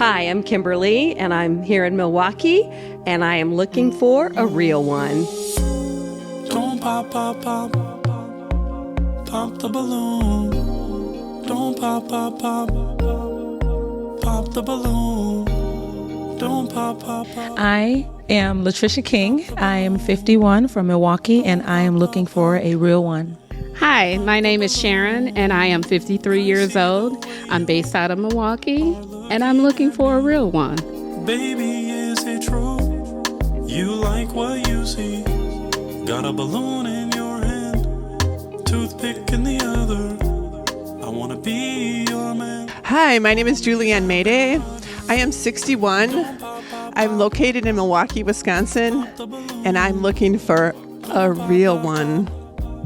Hi, I'm Kimberly, and I'm here in Milwaukee, and I am looking for a real one. Don't pop, pop, pop, pop the balloon. Don't pop, pop, pop, pop the balloon. Don't pop, pop, pop. I am Latricia King. I am 51 from Milwaukee, and I am looking for a real one. Hi, my name is Sharon, and I am 53 years old. I'm based out of Milwaukee, and I'm looking for a real one. Baby, is it true? You like what you see? Got a balloon in your hand, toothpick in the other. I wanna be your man. Hi, my name is Julianne Mayday. I am 61. I'm located in Milwaukee, Wisconsin, and I'm looking for a real one.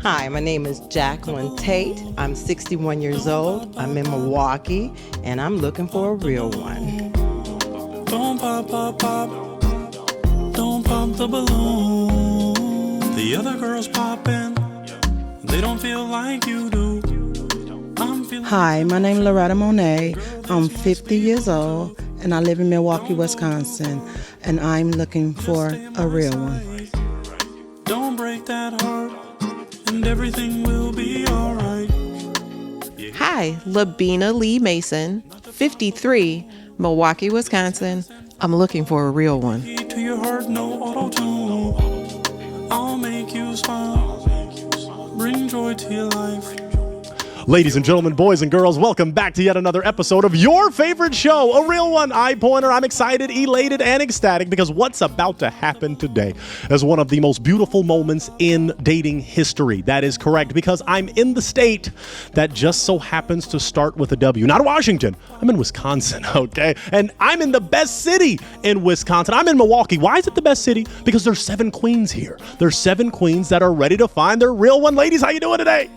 Hi, my name is Jacqueline Tate. I'm 61 years old. I'm in Milwaukee, and I'm looking for a real one. Don't pop, pop, pop. Don't pop the balloon. The other girls popping. They don't feel like you do. Hi, my name is Loretta Monet. I'm 50 years old, and I live in Milwaukee, Wisconsin, and I'm looking for a real one. Don't break that heart, and everything will be alright. Hi, Labina Lee Mason, 53, Milwaukee, Wisconsin. I'm looking for a real one. To your heart, no auto-tune. I'll make you smile, bring joy to your life. Ladies and gentlemen, boys and girls, welcome back to yet another episode of your favorite show, A Real One, I-Pointer. I'm excited, elated, and ecstatic because what's about to happen today is one of the most beautiful moments in dating history. That is correct, because I'm in the state that just so happens to start with a W. Not Washington. I'm in Wisconsin, okay? And I'm in the best city in Wisconsin. I'm in Milwaukee. Why is it the best city? Because there's 7 queens here. There's 7 queens that are ready to find their real one. Ladies, how you doing today?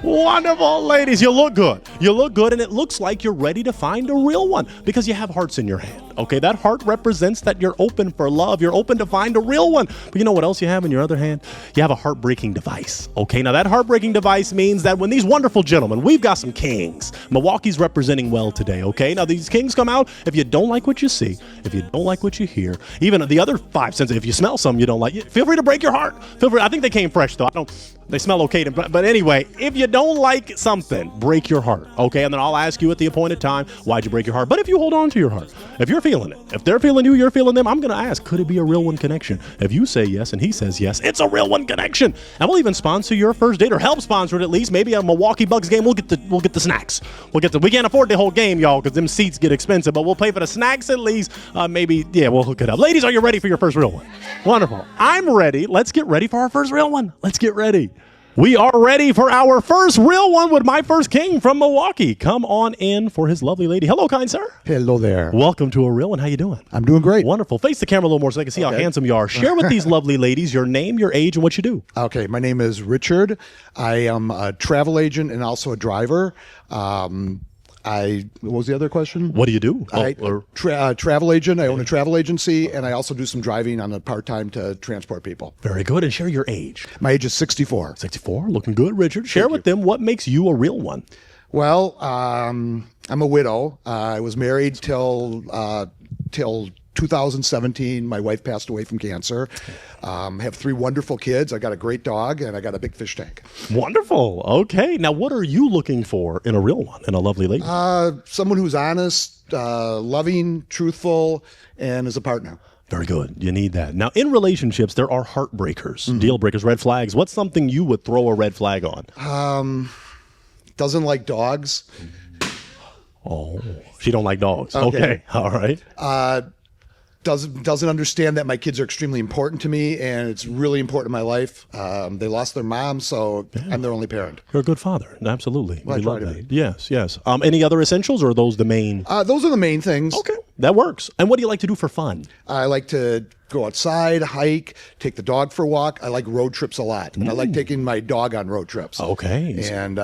Wonderful, ladies. You look good. You look good, and it looks like you're ready to find a real one because you have hearts in your hand. Okay, that heart represents that you're open for love. You're open to find a real one. But you know what else you have in your other hand? You have a heartbreaking device. Okay, now that heartbreaking device means that when these wonderful gentlemen, we've got some kings. Milwaukee's representing well today, okay? Now these kings come out. If you don't like what you see, if you don't like what you hear, even the other 5 senses, if you smell something you don't like, feel free to break your heart. Feel free. I think they came fresh, though. They smell okay. But anyway, if you don't like something, break your heart, okay? And then I'll ask you at the appointed time, why'd you break your heart? But if you hold on to your heart, if you're feeling it, if they're feeling you, you're feeling them, I'm going to ask, could it be a real one connection? If you say yes and he says yes, it's a real one connection. And we'll even sponsor your first date or help sponsor it at least. Maybe a Milwaukee Bucks game, we'll get the snacks. We can't afford the whole game, y'all, because them seats get expensive, but we'll pay for the snacks at least. We'll hook it up. Ladies, are you ready for your first real one? Wonderful. I'm ready. Let's get ready for our first real one. Let's get ready. We are ready for our first real one with my first king from Milwaukee. Come on in for his lovely lady. Hello, kind sir. Hello there. Welcome to a real one. How you doing? I'm doing great. Wonderful. Face the camera a little more so they can see how handsome you are. Share with these lovely ladies your name, your age, and what you do. Okay, my name is Richard. I am a travel agent and also a driver. What was the other question? What do you do? Travel agent. I own a travel agency, and I also do some driving on a part-time to transport people. Very good. And share your age. My age is 64. 64. Looking good, Richard. Share with them what makes you a real one. Well, I'm a widow. I was married till 2017. My wife passed away from cancer. Have 3 wonderful kids. I got a great dog, and I got a big fish tank. Wonderful. Okay. Now, what are you looking for in a real one, in a lovely lady? Someone who's honest, loving, truthful, and is a partner. Very good. You need that. Now, in relationships, there are heartbreakers, deal breakers, red flags. What's something you would throw a red flag on? Doesn't like dogs. Oh, she don't like dogs. Okay. All right. Doesn't understand that my kids are extremely important to me, and it's really important in my life. They lost their mom, so I'm their only parent. You're a good father. Absolutely. Well, I try to be. Yes. Any other essentials, or are those the main? Those are the main things. Okay, that works. And what do you like to do for fun? I like to go outside, hike, take the dog for a walk. I like road trips a lot, and I like taking my dog on road trips. Okay. And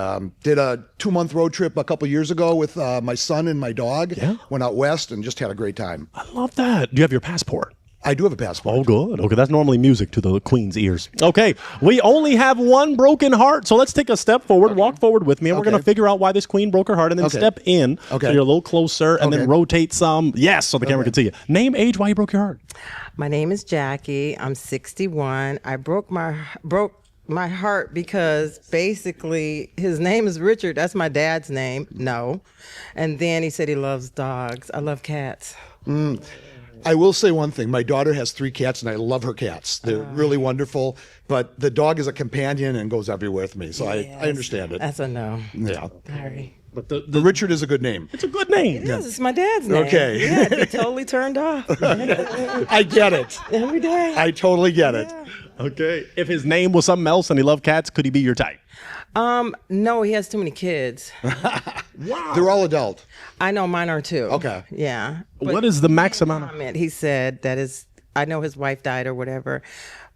did a 2-month road trip a couple years ago with my son and my dog. Yeah. Went out west and just had a great time. I love that. Do you have your passport? I do have a passport. Oh, good. Okay, that's normally music to the Queen's ears. Okay, we only have one broken heart, so let's take a step forward, walk forward with me, and we're going to figure out why this Queen broke her heart, and then step in so you're a little closer, and then rotate some. Yes, so the camera can see you. Name, age, why you broke your heart. My name is Jackie. I'm 61. I broke my heart because basically his name is Richard. That's my dad's name. No. And then he said he loves dogs. I love cats. I will say one thing. My daughter has 3 cats, and I love her cats. They're really wonderful. But the dog is a companion and goes everywhere with me. So I understand it. That's a no. Yeah. Sorry. But the Richard is a good name. It's a good name. It is. It's my dad's name. Okay. Yeah, I'd be totally turned off. I get it. Every day. I totally get it. Okay. If his name was something else and he loved cats, could he be your type? No, he has too many kids. Wow. They're all adult. I know mine are too. Okay. Yeah. What is the max amount? He said that is, I know his wife died or whatever,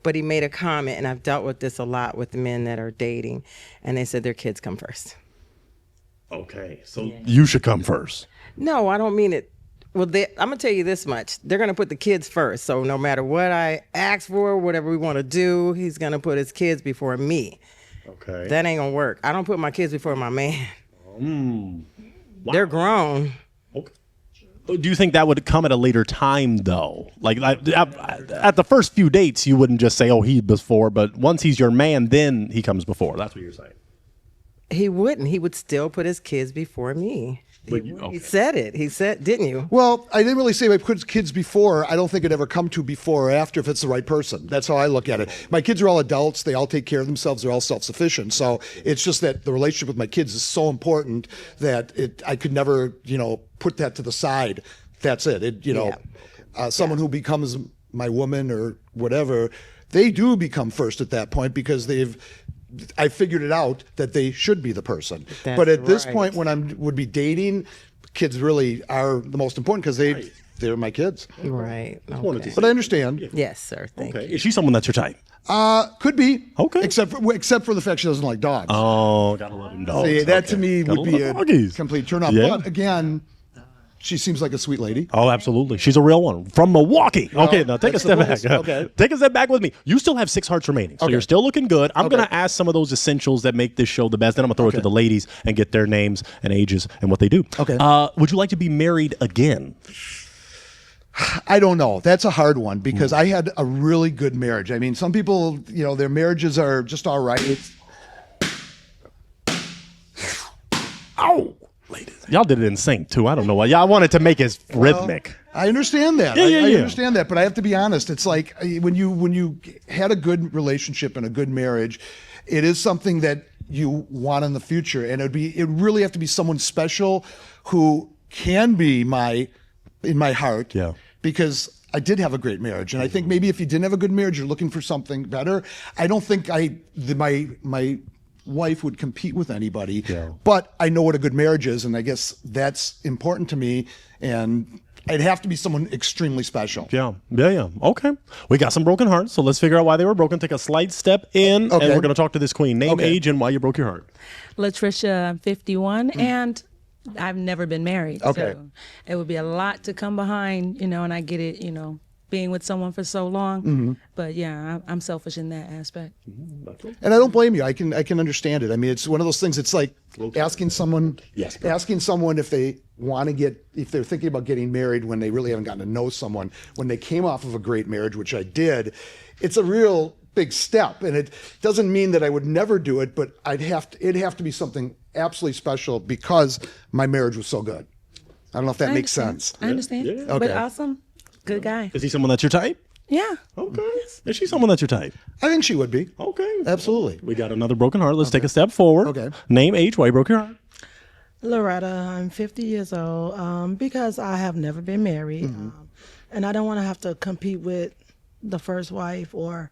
but he made a comment, and I've dealt with this a lot with men that are dating, and they said their kids come first. Okay, so you should come first. No, I don't mean it. Well, I'm going to tell you this much. They're going to put the kids first. So no matter what I ask for, whatever we want to do, he's going to put his kids before me. Okay. That ain't going to work. I don't put my kids before my man. Wow. They're grown. Okay. Do you think that would come at a later time, though? Like at the first few dates, you wouldn't just say, "Oh, he's before," but once he's your man, then he comes before. That's what you're saying. He wouldn't. He would still put his kids before me. He said it. He said, didn't you? Well, I didn't really say my kids before. I don't think it'd ever come to before or after if it's the right person. That's how I look at it. My kids are all adults. They all take care of themselves. They're all self-sufficient. So it's just that the relationship with my kids is so important that I could never, put that to the side. That's it. Someone who becomes my woman or whatever, they do become first at that point because I figured it out that they should be the person. But at this point, when I would be dating, kids really are the most important because they're my kids. Right. Okay. But I understand. Yes, sir. Thank you. Is she someone that's your type? Could be. Okay. Except for the fact she doesn't like dogs. Oh, gotta love them dogs. See, that to me would be a complete turn off. Yeah. But again, she seems like a sweet lady. Oh, absolutely. She's a real one. From Milwaukee. Well, okay, now take a step back. Okay. Take a step back with me. You still have 6 hearts remaining, so you're still looking good. I'm going to ask some of those essentials that make this show the best. Then I'm going to throw it to the ladies and get their names and ages and what they do. Okay. Would you like to be married again? I don't know. That's a hard one because I had a really good marriage. I mean, some people, their marriages are just all right. Ow! Ladies. Y'all did it in sync, too. I don't know why. Y'all wanted to make it rhythmic. I understand that. Yeah. I understand that, but I have to be honest. It's like when you had a good relationship and a good marriage, it is something that you want in the future, and it really have to be someone special who can be in my heart. Yeah. Because I did have a great marriage, and I think maybe if you didn't have a good marriage, you're looking for something better. I don't think my wife would compete with anybody, but I know what a good marriage is, and I guess that's important to me, and I'd have to be someone extremely special. Yeah. Okay. We got some broken hearts, so let's figure out why they were broken. Take a slight step in, and we're going to talk to this queen. Name, age, and why you broke your heart. Latricia, I'm 51, and I've never been married. Okay. So it would be a lot to come behind, and I get it, being with someone for so long. But yeah, I'm selfish in that aspect. And I don't blame you. I can understand it. I mean, it's one of those things. It's like asking someone if they're thinking about getting married when they really haven't gotten to know someone, when they came off of a great marriage, which I did. It's a real big step, and it doesn't mean that I would never do it, but it'd have to be something absolutely special because my marriage was so good. I don't know if that makes sense. I understand. Yeah. But awesome. Good guy. Is he someone that's your type? Yeah. Okay. Is she someone that's your type? I think she would be. Okay. Absolutely. We got another broken heart. Let's take a step forward. Okay. Name, age, why you broke your heart. Loretta, I'm 50 years old because I have never been married. And I don't want to have to compete with the first wife or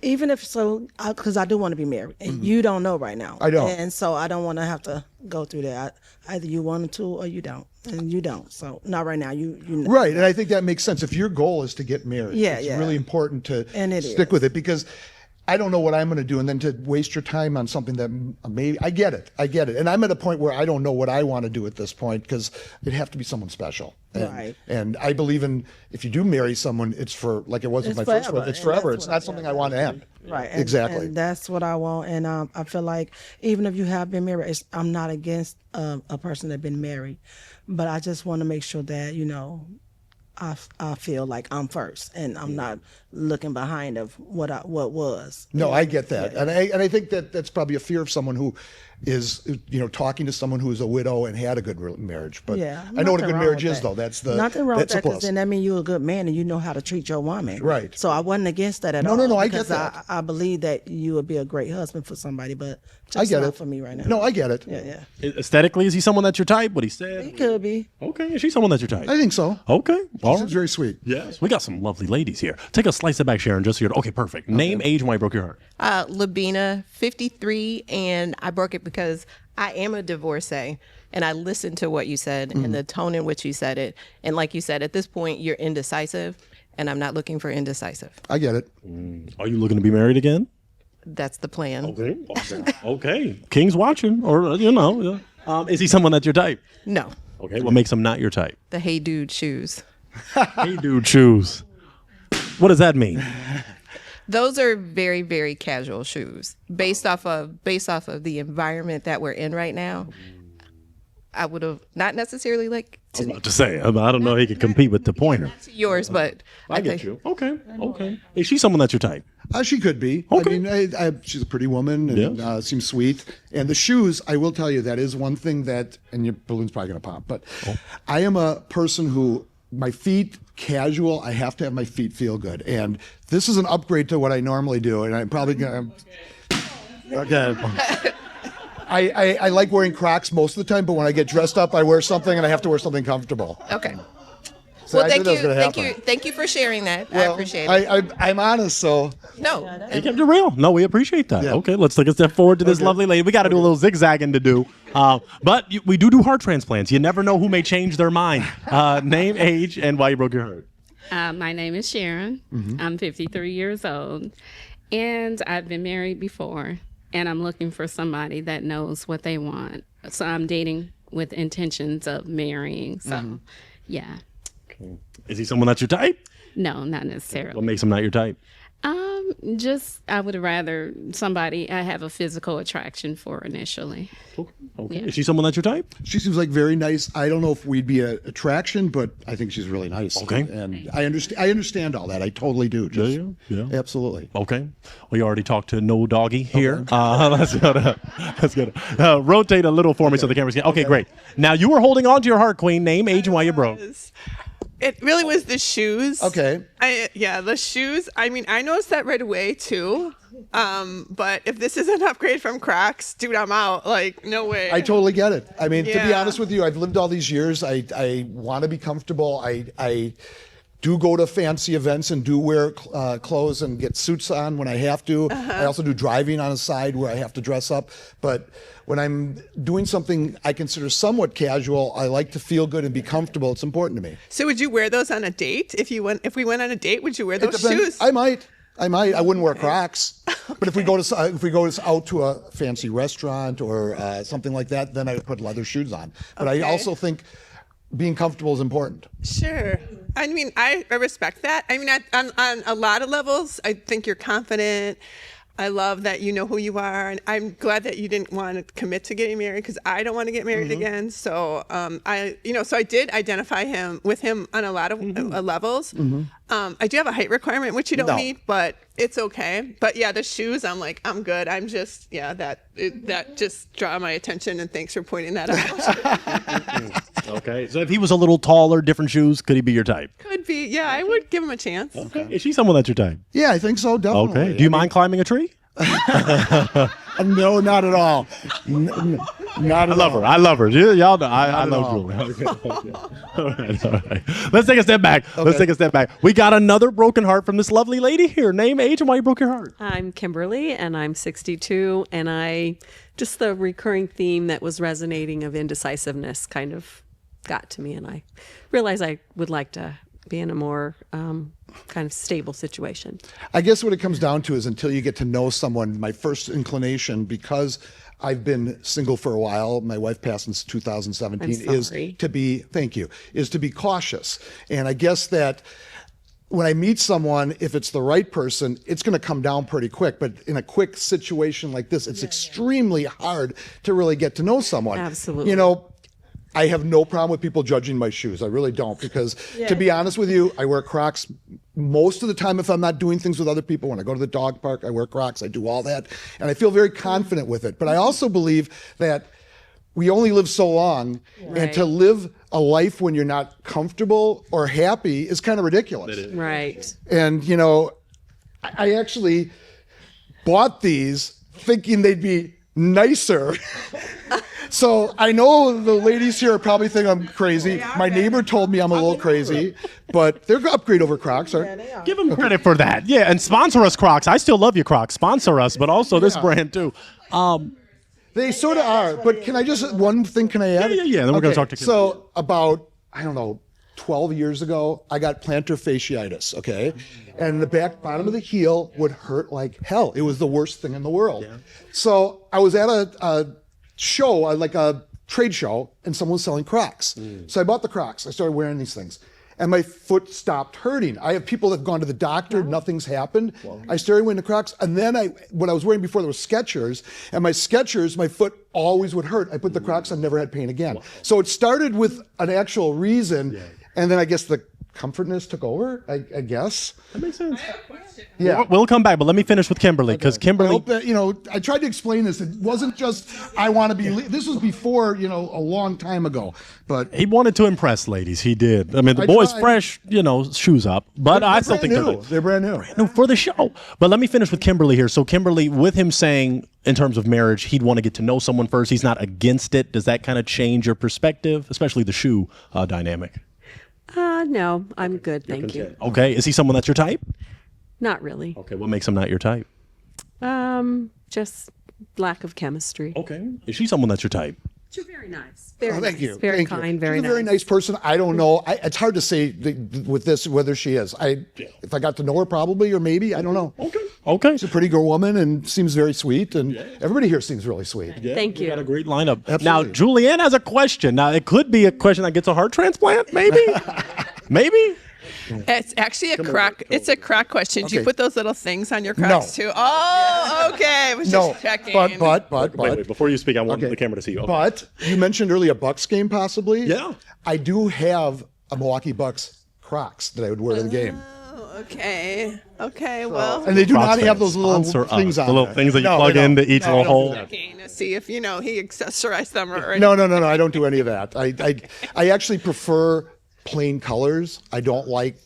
even if so, because I do want to be married. And you don't know right now. I don't. And so I don't want to have to go through that. Either you want to or you don't. And you don't. So not right now. You know. Right. And I think that makes sense. If your goal is to get married, it's really important to and stick with it because I don't know what I'm going to do, and then to waste your time on something that maybe I get it, and I'm at a point where I don't know what I want to do at this point because it'd have to be someone special. Right. And I believe in if you do marry someone, it's for like it was with my first one. It's forever. It's not something I want to end. Right. Exactly. And that's what I want. And I feel like even if you have been married, I'm not against a person that's been married, but I just want to make sure that I feel like I'm first, and I'm not looking behind of what was. No, I get that, and I think that that's probably a fear of someone who is talking to someone who is a widow and had a good marriage. But I know what a good marriage is, though. That's the nothing wrong with that, because plus. then that means you're a good man and you know how to treat your woman. Right. So I wasn't against that at all. No, I get because that. I believe that you would be a great husband for somebody, but just I get not it for me right now. No, I get it. Yeah. Aesthetically, is he someone that's your type? What he said? He could be. Okay, is she someone that's your type? I think so. Okay, all She's right. very sweet. Yes, we got some lovely ladies here. Take a slice it back, Sharon, just so you're okay. Perfect. Name, age, and why you broke your heart. Labina, 53, and I broke it because I am a divorcee, and I listened to what you said and the tone in which you said it. And like you said, at this point, you're indecisive, and I'm not looking for indecisive. I get it. Are you looking to be married again? That's the plan. Okay. Okay. King's watching, or is he someone that's your type? No, Okay. What makes him not your type? the hey dude shoes. Hey, dude, shoes. What does that mean? Those are very, very casual shoes. Based off of the environment that we're in right now, I would have not necessarily like I was about to say, I don't know if he can compete with the pointer. yours, but I get you. Okay. Is she someone that's your type? She could be. Okay. I mean, she's a pretty woman and Yes. seems sweet. And the shoes, I will tell you, that is one thing that, and your balloon's probably going to pop, but I am a person who, my feet, casual, I have to have my feet feel good. And this is an upgrade to what I normally do. And I'm probably going to, okay. I like wearing Crocs most of the time, but when I get dressed up, I wear something and I have to wear something comfortable. okay. So Well, I knew that was gonna happen. thank you for sharing that. I appreciate it. I'm honest, so. No, He kept it real. No, we appreciate that. Yeah. Okay, let's take a step forward to this lovely lady. We got to do a little zigzagging to do. But we do heart transplants. You never know who may change their mind. Name, age, and why you broke your heart. My name is Sharon. I'm 53 years old, and I've been married before, and I'm looking for somebody that knows what they want. So I'm dating with intentions of marrying. So, yeah. Is he someone that's your type? No, not necessarily. What makes him not your type? Just I would rather somebody I have a physical attraction for initially. Okay. Yeah. Is she someone that's your type? She seems like very nice. I don't know if we'd be an attraction, but I think she's really nice. Okay. And I understand all that. I totally do. Just, Yeah. Absolutely. Okay. We already talked to No Doggy here. Let's go to rotate a little for me so the cameras can. Okay, great. Now you were holding on to your heart, Queen. Name, age, and why you broke. It really was the shoes. Okay. The shoes. I mean, I noticed that right away too. But if this is an upgrade from Crocs, dude, I'm out. Like, no way. I totally get it. I mean, to be Yeah. honest with you, I've lived all these years. I want to be comfortable. I do go to fancy events and do wear clothes and get suits on when I have to. I also do driving on a side where I have to dress up. But when I'm doing something I consider somewhat casual, I like to feel good and be comfortable. It's important to me. So would you wear those on a date? If we went on a date, would you wear It those depends. shoes? I might. I wouldn't wear Crocs. But if we go out to a fancy restaurant or something like that, then I would put leather shoes on. But I also think being comfortable is important. Sure. I mean, I respect that. I mean, on a lot of levels, I think you're confident. I love that you know who you are, and I'm glad that you didn't want to commit to getting married because I don't want to get married again. So I did identify with him on a lot of levels. I do have a height requirement, which you don't need, but it's okay. But yeah, the shoes, I'm like, I'm good. I'm just that just draw my attention, and thanks for pointing that out. Okay. So if he was a little taller, different shoes, could he be your type? Could be, yeah. I would give him a chance. Okay. Is she someone that's your type? Yeah, I think so, definitely. Okay. Do you mind climbing a tree? No, not at all. Not at all. I love her. Y'all know. I love Julie. Okay. All right. Let's take a step back. Let's take a step back. We got another broken heart from this lovely lady here. Name, age, and why you broke your heart. I'm Kimberly, and I'm 62, and just the recurring theme that was resonating of indecisiveness kind of got to me, and I realized I would like to be in a more kind of stable situation. I guess what it comes down to is until you get to know someone, my first inclination, because I've been single for a while, my wife passed in 2017, is to be, thank you, is to be cautious. And I guess that when I meet someone, if it's the right person, it's going to come down pretty quick. But in a quick situation like this, it's extremely hard to really get to know someone. Absolutely. You know, I have no problem with people judging my shoes. I really don't, because to be honest with you, I wear Crocs most of the time if I'm not doing things with other people. When I go to the dog park, I wear Crocs. I do all that. And I feel very confident with it. But I also believe that we only live so long, and to live a life when you're not comfortable or happy is kind of ridiculous. Right. And, you know, I actually bought these thinking they'd be nicer. So I know the ladies here probably think I'm crazy. My neighbor told me I'm a little crazy, but they're an upgrade over Crocs. Give them credit for that. Yeah, and sponsor us, Crocs. I still love you, Crocs. Sponsor us, but also this brand too. They sort of are, but can I just, one thing can I add? Yeah. Then we're going to talk to Kim. So about, I don't know, 12 years ago, I got plantar fasciitis, okay? And the bottom of the heel would hurt like hell. It was the worst thing in the world. Yeah. So I was at a show, like a trade show, and someone was selling Crocs. So I bought the Crocs. I started wearing these things. And my foot stopped hurting. I have people that have gone to the doctor, nothing's happened. I started wearing the Crocs, and then what I was wearing before, there was Skechers, and my Skechers, my foot always would hurt. I put the Crocs on, never had pain again. So it started with an actual reason, and then I guess the comfortness took over, I guess. That makes sense. Yeah. We'll come back, but let me finish with Kimberly, because Kimberly... I hope that, you know, I tried to explain this. It wasn't just, I want to be... This was before, you know, a long time ago, but... He wanted to impress ladies. He did. I mean, the boy's fresh, you know, shoes up, but I still think they're brand new. No, for the show. But let me finish with Kimberly here. So Kimberly, with him saying, in terms of marriage, he'd want to get to know someone first. He's not against it. Does that kind of change your perspective, especially the shoe dynamic? No, I'm good, thank you. Okay, is he someone that's your type? Not really. Okay, what makes him not your type? Just lack of chemistry. Okay, is she someone that's your type? You're very nice. Very thank you. Very Thank kind, you. very She's nice. a very nice person. I don't know. It's hard to say with this whether she is. If I got to know her, probably, or maybe. I don't know. Okay. She's a pretty girl woman and seems very sweet, and everybody here seems really sweet. Yeah, Thank you. Got a great lineup. Absolutely. Now, Julianne has a question. Now, it could be a question that gets a heart transplant, maybe? Maybe? It's actually a Croc. It's a Croc question. Do you Okay. put those little things on your Crocs too? Oh, okay. I was just checking. But. Wait, before you speak, I want the camera to see you. Okay. But you mentioned earlier a Bucks game, possibly. Yeah. I do have a Milwaukee Bucks Crocs that I would wear to the game. Oh, okay. Okay. Well, And they do Crocs not have fans, those little sponsor things us. on The little there. things that you No, plug they don't. into each No, little I don't hole. do that. checking to see if he accessorized them or No, I don't do any of that. I actually prefer plain colors. I don't like,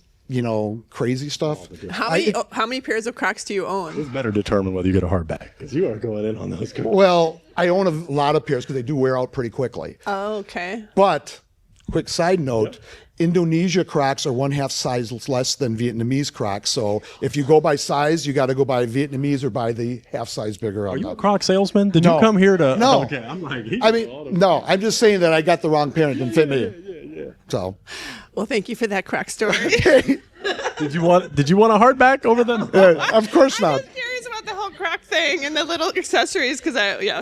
crazy stuff. How many pairs of Crocs do you own? It's better determine whether you get a hard back, because you are going in on those. Well, I own a lot of pairs because they do wear out pretty quickly. Oh, okay. But, quick side note, Indonesia Crocs are 1/2 size less than Vietnamese Crocs. So if you go by size, you got to go by Vietnamese or buy the half size bigger. Are you a Croc salesman? Did you come here to? No. Okay, I'm like. No. I'm just saying that I got the wrong pair. It didn't fit me. Yeah. So. Well, thank you for that Croc story. Did you want a hardback over them? Of course not. I was curious about the whole Croc thing and the little accessories because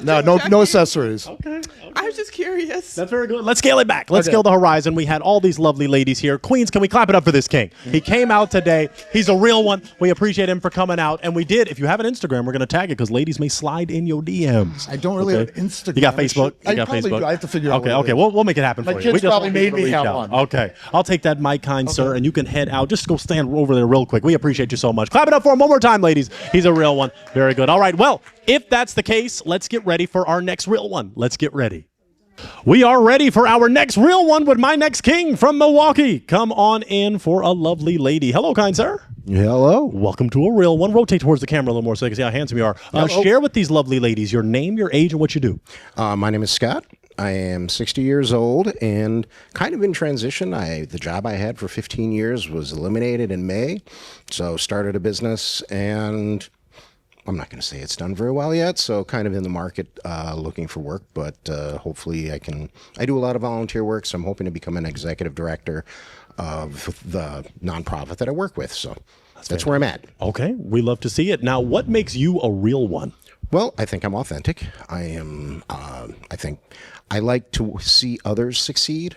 No accessories. Okay. I was just curious. That's very good. Let's scale it back. Let's scale the horizon. We had all these lovely ladies here. Queens, can we clap it up for this king? He came out today. He's a real one. We appreciate him for coming out. And we did. If you have an Instagram, we're going to tag it because ladies may slide in your DMs. I don't really have Instagram. You got Facebook? I probably do. I have to figure out. Okay. We'll make it happen for you. My kids probably made me have one. Okay. I'll take that, my kind sir, and you can head out. Just go stand over there real quick. We appreciate you so much. Clap it up for him one more time, ladies. He's a real one. Very good. All right. Well, if that's the case, let's get ready for our next real one. Let's get ready. We are ready for our next real one with my next king from Milwaukee. Come on in for a lovely lady. Hello, kind sir. Hello. Welcome to a real one. Rotate towards the camera a little more so they can see how handsome you are. Share with these lovely ladies your name, your age, and what you do. My name is Scott. I am 60 years old and kind of in transition. The job I had for 15 years was eliminated in May, so started a business and I'm not going to say it's done very well yet, so kind of in the market looking for work, but hopefully I do a lot of volunteer work, so I'm hoping to become an executive director of the nonprofit that I work with, so that's where I'm at. Okay, we love to see it. Now, what makes you a real one? Well, I think I'm authentic. I think I like to see others succeed,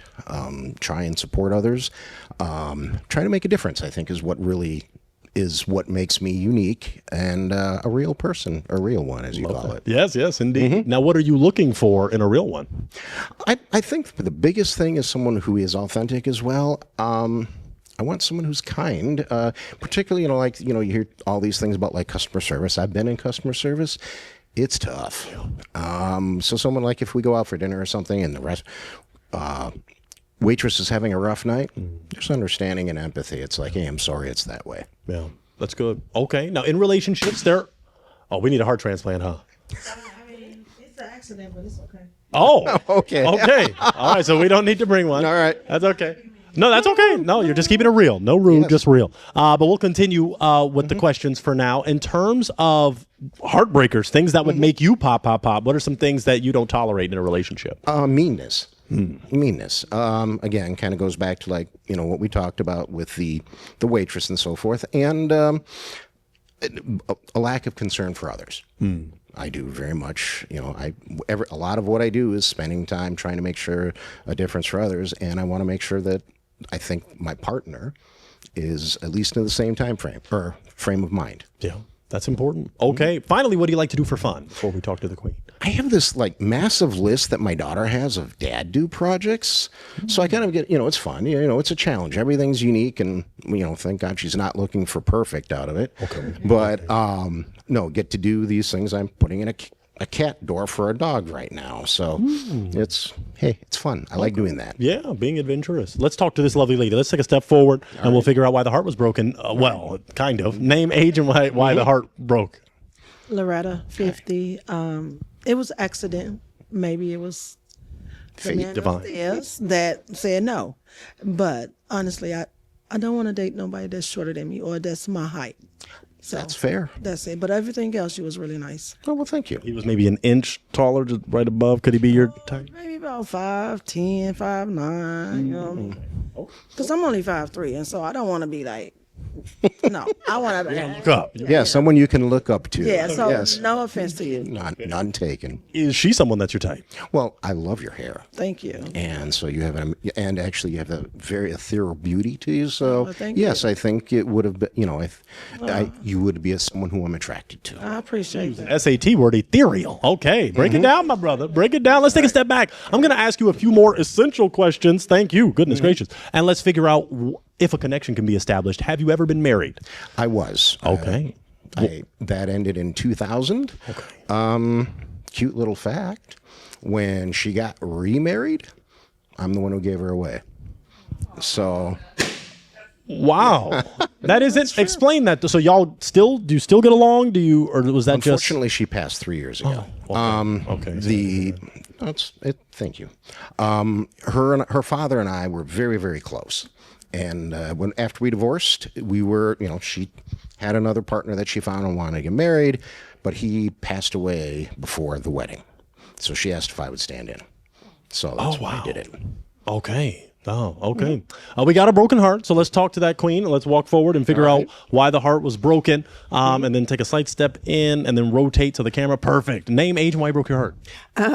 try and support others, try to make a difference, I think is what makes me unique and a real person, a real one, as you call it. Yes, indeed. Now, what are you looking for in a real one? I think the biggest thing is someone who is authentic as well. I want someone who's kind, particularly, you hear all these things about like customer service. I've been in customer service. It's tough. So someone like if we go out for dinner or something and the waitress is having a rough night, there's understanding and empathy. It's like, hey, I'm sorry it's that way. Yeah, that's good. Okay, now in relationships, we need a heart transplant, huh? I mean, it's an accident, but it's okay. Oh, okay. Okay. All right, so we don't need to bring one. All right. That's okay. No, that's okay. No, you're just keeping it real. No rude, just real. But we'll continue with the questions for now. In terms of heartbreakers, things that would make you pop, what are some things that you don't tolerate in a relationship? Meanness. Meanness. Again, kind of goes back to like, what we talked about with the waitress and so forth, and a lack of concern for others. I do very much, a lot of what I do is spending time trying to make sure a difference for others, and I want to make sure that I think my partner is at least in the same time frame or frame of mind. Yeah, that's important. Okay, finally, what do you like to do for fun before we talk to the queen? I have this like massive list that my daughter has of dad do projects. So I kind of get, it's fun. It's a challenge. Everything's unique, and thank God she's not looking for perfect out of it. Okay. But no, get to do these things. I'm putting in a cat door for a dog right now. So it's fun. I like doing that. Yeah, being adventurous. Let's talk to this lovely lady. Let's take a step forward and we'll figure out why the heart was broken. Well, kind of. Name, age, and why the heart broke. Loretta, 50. It was accident. Maybe it was the man divine. upstairs that said no. But honestly, I don't want to date nobody that's shorter than me or that's my height. So that's fair. That's it. But everything else, she was really nice. Oh, well, thank you. He was maybe an inch taller, just right above. Could he be your type? Maybe about 5'10", 5'9", you know. Because I'm only 5'3", and so I don't want to be like, no. I want to look up. Yeah, someone you can look up to. Yeah, so yes. No offense to you. None taken. Is she someone that's your type? Well, I love your hair. Thank you. And so you have actually you have a very ethereal beauty to you. So yes, you. I think it would have been, you would be someone who I'm attracted to. I appreciate that. SAT word, ethereal. Okay, break it down, my brother. Break it down. Let's take a step back. I'm going to ask you a few more essential questions. Thank you. Goodness gracious. And let's figure out if a connection can be established. Have you ever been married? I was. Okay. That ended in 2000. Okay. Cute little fact. When she got remarried, I'm the one who gave her away. So. Wow. That isn't. Explain that. So y'all do you still get along? Or was that Unfortunately, she passed 3 years ago. Oh, okay. Thank you. Her father and I were very, very close. And after we divorced, we were, she had another partner that she found and wanted to get married, but he passed away before the wedding. So she asked if I would stand in. So that's why I did it. Okay. Oh, okay. We got a broken heart, so let's talk to that queen. Let's walk forward and figure out why the heart was broken, and then take a slight step in and then rotate to the camera. Perfect. Name, age, and why you broke your heart.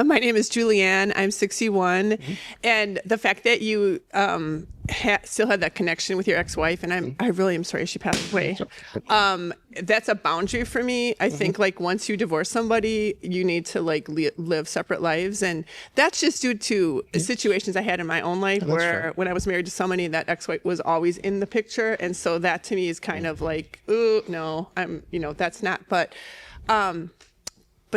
My name is Julianne. I'm 61. And the fact that you still had that connection with your ex-wife, and I really am sorry she passed away. That's a boundary for me. I think like once you divorce somebody, you need to like live separate lives. And that's just due to situations I had in my own life where when I was married to somebody, that ex-wife was always in the picture. And so that to me is kind of like, ooh, no, that's not, but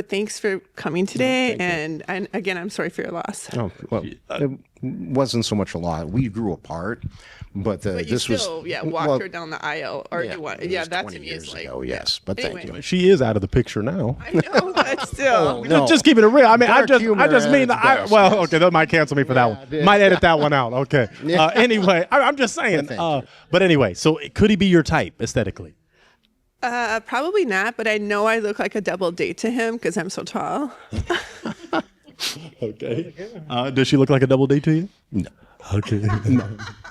thanks for coming today. And again, I'm sorry for your loss. Oh, well, it wasn't so much a lot. We grew apart, but this was walked her down the aisle, or that to me is like yes. But anyway. thank you. She is out of the picture now. I know, but still, just keeping it real. I mean, I just mean that. Okay, that might cancel me for that one. Might edit that one out. Okay. Anyway, I'm just saying. But anyway, so could he be your type aesthetically? Probably not, but I know I look like a double date to him because I'm so tall. Okay. Does she look like a double date to you? No. Okay.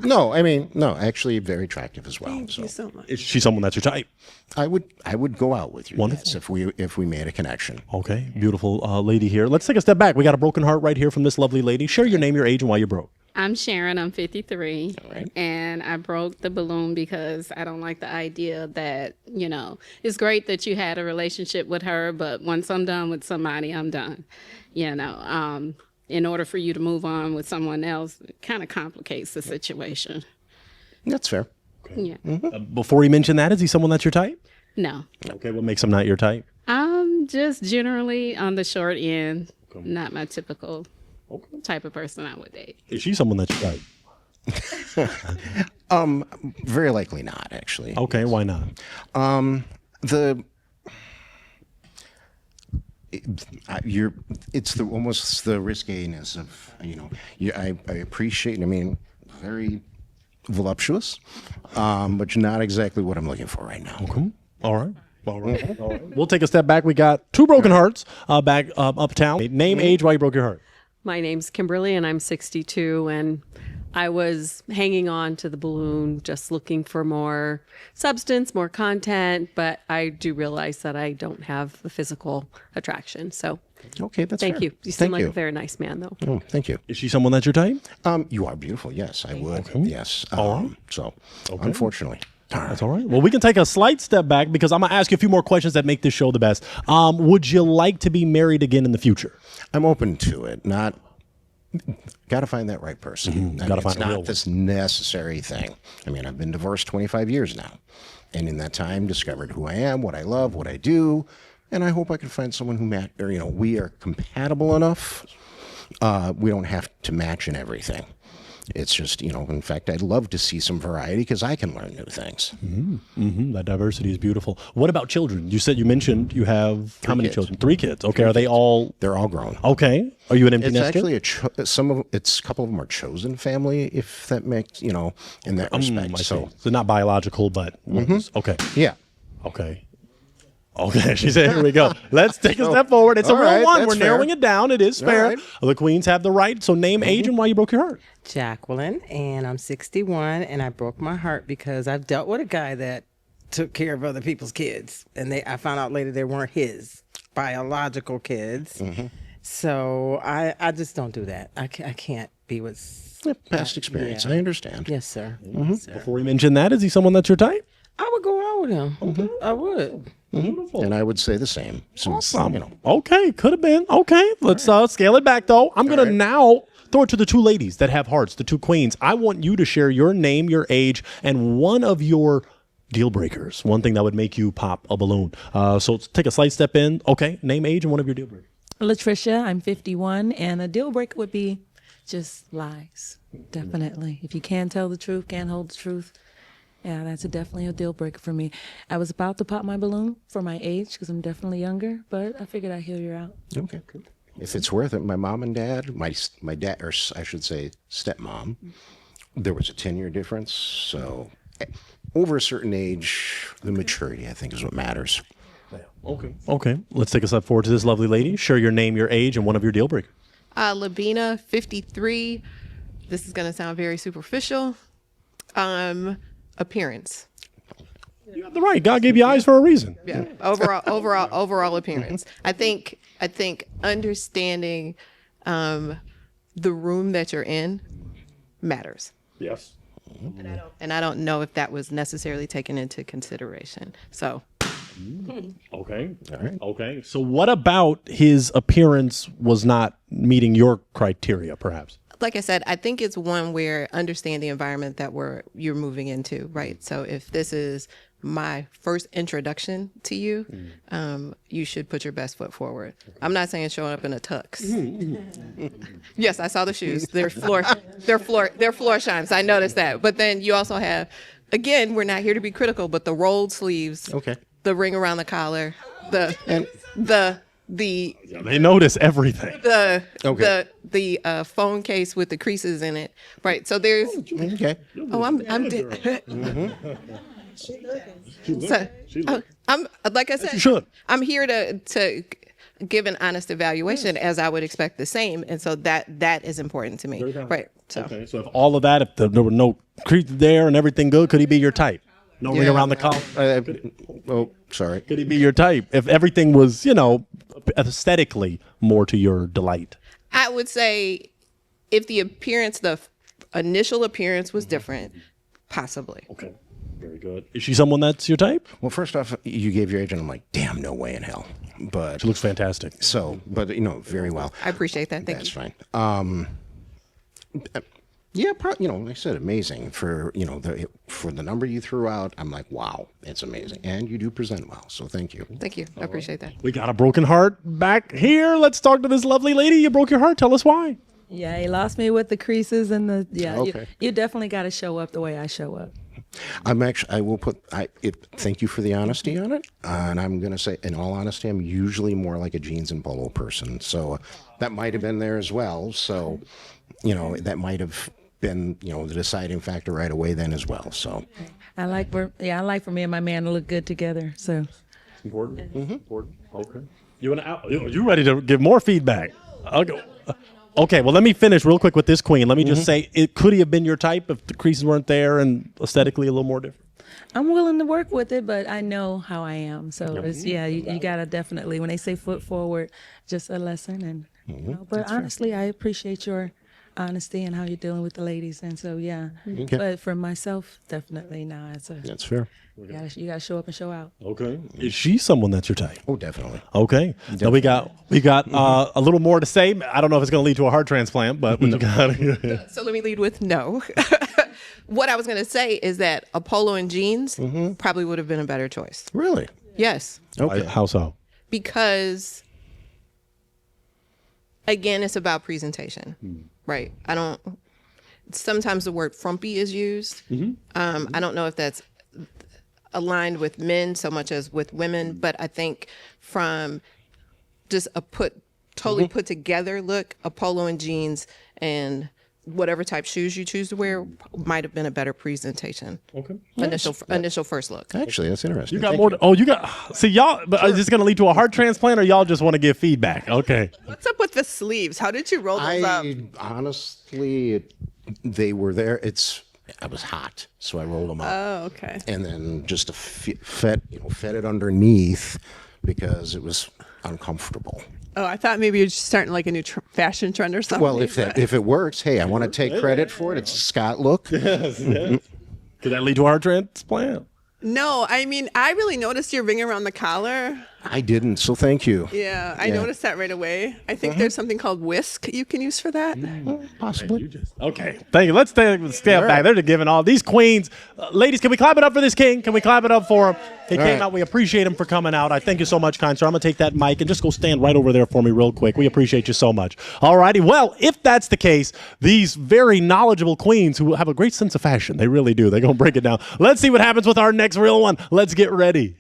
No, I mean, no, actually very attractive as well. Thank you so much. Is she someone that's your type? I would go out with you. Wonderful. Yes, if we made a connection. Okay. Beautiful lady here. Let's take a step back. We got a broken heart right here from this lovely lady. Share your name, your age, and why you broke. I'm Sharon. I'm 53. All right. And I broke the balloon because I don't like the idea that, it's great that you had a relationship with her, but once I'm done with somebody, I'm done. In order for you to move on with someone else, it kind of complicates the situation. That's fair. Yeah. Before he mentioned that, is he someone that's your type? No. Okay. What makes him not your type? Just generally on the short end, not my typical type of person I would date. Is she someone that's your type? Very likely not, actually. Okay. Why not? It's almost the riskiness of I appreciate. I mean, very voluptuous, but not exactly what I'm looking for right now. Okay. All right. All right. All right. We'll take a step back. We got two broken hearts back uptown. Name, age, why you broke your heart. My name's Kimberly, and I'm 62, and I was hanging on to the balloon, just looking for more substance, more content, but I do realize that I don't have the physical attraction. So Okay, that's thank fair. you. You seem Thank like you. a very nice man, though. Oh, thank you. Is she someone that's your type? You are beautiful. Yes, I would. Okay. Yes. All right. So, unfortunately. That's all right. Well, we can take a slight step back because I'm going to ask you a few more questions that make this show the best. Would you like to be married again in the future? I'm open to it. Not. Got to find that right person. Gotta find it's a real not one. this necessary thing. I mean, I've been divorced 25 years now, and in that time, discovered who I am, what I love, what I do, and I hope I can find someone who we are compatible enough. We don't have to match in everything. It's just, in fact, I'd love to see some variety because I can learn new things. That diversity is beautiful. What about children? You mentioned you have how many kids. children? 3 kids. Okay. Are they all? They're all grown. Okay. Are you an empty It's nester? actually a couple of them are chosen family, if that makes, in that respect. I see. So, So not biological, but okay. yeah. Okay. Okay, she said, here we go. Let's take a step forward. It's a All real right, one. that's We're narrowing fair. it down. It is fair. right. The queens have the right. So name, age, and why you broke your heart. Jacqueline, and I'm 61, and I broke my heart because I've dealt with a guy that took care of other people's kids, and I found out later they weren't his biological kids. So I just don't do that. I can't be with Past experience. yeah. I understand. Yes, sir. Yes, sir. Before we mention that, is he someone that's your type? I would go out with him. I would. Beautiful. And I would say the same. Since, Okay, could have been. Okay, let's scale it back, though. I'm going to now throw it to the two ladies that have hearts, the two queens. I want you to share your name, your age, and one of your deal breakers, one thing that would make you pop a balloon. So let's take a slight step in. Okay, name, age, and one of your deal breakers. Latricia, I'm 51, and a deal breaker would be just lies. Definitely. If you can't tell the truth, can't hold the truth, yeah, that's definitely a deal breaker for me. I was about to pop my balloon for my age because I'm definitely younger, but I figured I'd hear you out. Okay. If it's worth it, my mom and dad, my dad, or I should say stepmom, there was a 10-year difference. So over a certain age, the maturity, I think, is what matters. Okay, let's take a step forward to this lovely lady. Share your name, your age, and one of your deal breakers. Labina, 53. This is going to sound very superficial. Appearance. You got the right. God gave you eyes for a reason. Yeah. Overall appearance. I think understanding the room that you're in matters. Yes. And I don't know if that was necessarily taken into consideration. So. Okay. All right. Okay. So what about his appearance was not meeting your criteria, perhaps? Like I said, I think it's one where understand the environment that you're moving into, right? So if this is my first introduction to you, you should put your best foot forward. I'm not saying showing up in a tux. Yes, I saw the shoes. They're floor shines. I noticed that. But then you also have, again, we're not here to be critical, but the rolled sleeves, Okay. the ring around the collar, the They notice everything. the phone case with the creases in it, right? So there's Okay. I'm So, I'm like I said, you should. I'm here to give an honest evaluation as I would expect the same, and so that is important to me, right? So, Okay, so if all of that, if there were no crease there and everything good, could he be your type? No ring around the collar. Oh, sorry. Could he be your type if everything was, aesthetically more to your delight? I would say if the initial appearance was different, possibly. Okay, very good. Is she someone that's your type? Well, first off, you gave your age, and I'm like, damn, no way in hell. But She looks fantastic. so, but very well. I appreciate that. Thank That's you. fine. Yeah, like I said, amazing for for the number you threw out. I'm like, wow, it's amazing, and you do present well. So thank you. Thank you. I appreciate that. We got a broken heart back here. Let's talk to this lovely lady. You broke your heart. Tell us why. Yeah, he lost me with the creases and the Okay. You definitely got to show up the way I show up. I will put. Thank you for the honesty on it, and I'm gonna say, in all honesty, I'm usually more like a jeans and polo person. So that might have been there as well. So that might have been the deciding factor right away then as well. So I like for me and my man to look good together. So Important. Important. Okay. You ready to give more feedback? Okay. Okay, well, let me finish real quick with this queen. Let me just say, could he have been your type if the creases weren't there and aesthetically a little more different? I'm willing to work with it, but I know how I am. So it's, you gotta definitely, when they say foot forward, just a lesson. And but honestly, I appreciate your honesty and how you're dealing with the ladies. And so but for myself, definitely that's fair. you gotta show up and show out. Okay. Is she someone that's your type? Oh, definitely. Okay. Now we got a little more to say. I don't know if it's going to lead to a heart transplant, but what you got? So let me lead with no. What I was going to say is that a polo and jeans probably would have been a better choice. Really? Yes. Okay. How so? Because again, it's about presentation, right? Sometimes the word frumpy is used. I don't know if that's aligned with men so much as with women, but I think from just a totally put together look, a polo and jeans and whatever type shoes you choose to wear might have been a better presentation. Okay. Initial first look. Actually, that's interesting. You got more. See, y'all, but is this going to lead to a heart transplant or y'all just want to give feedback? Okay. What's up with the sleeves? How did you roll those up? Honestly, they were there. I was hot, so I rolled them up. Oh, okay. And then just fed it underneath because it was uncomfortable. Oh, I thought maybe you're just starting like a new fashion trend or something. Well, if it works, hey, I want to take credit for it. It's a Scott look. Yes. Could that lead to a heart transplant? No, I mean, I really noticed your ring around the collar. I didn't, so thank you. Yeah, I noticed that right away. I think there's something called whisk you can use for that. Possibly. Okay, thank you. Let's stay up back. They're just giving all these queens. Ladies, can we clap it up for this king? Can we clap it up for him? He came out. We appreciate him for coming out. I thank you so much, kind sir. I'm going to take that mic and just go stand right over there for me real quick. We appreciate you so much. All righty. Well, if that's the case, these very knowledgeable queens who have a great sense of fashion, they really do. They're going to break it down. Let's see what happens with our next real one. Let's get ready.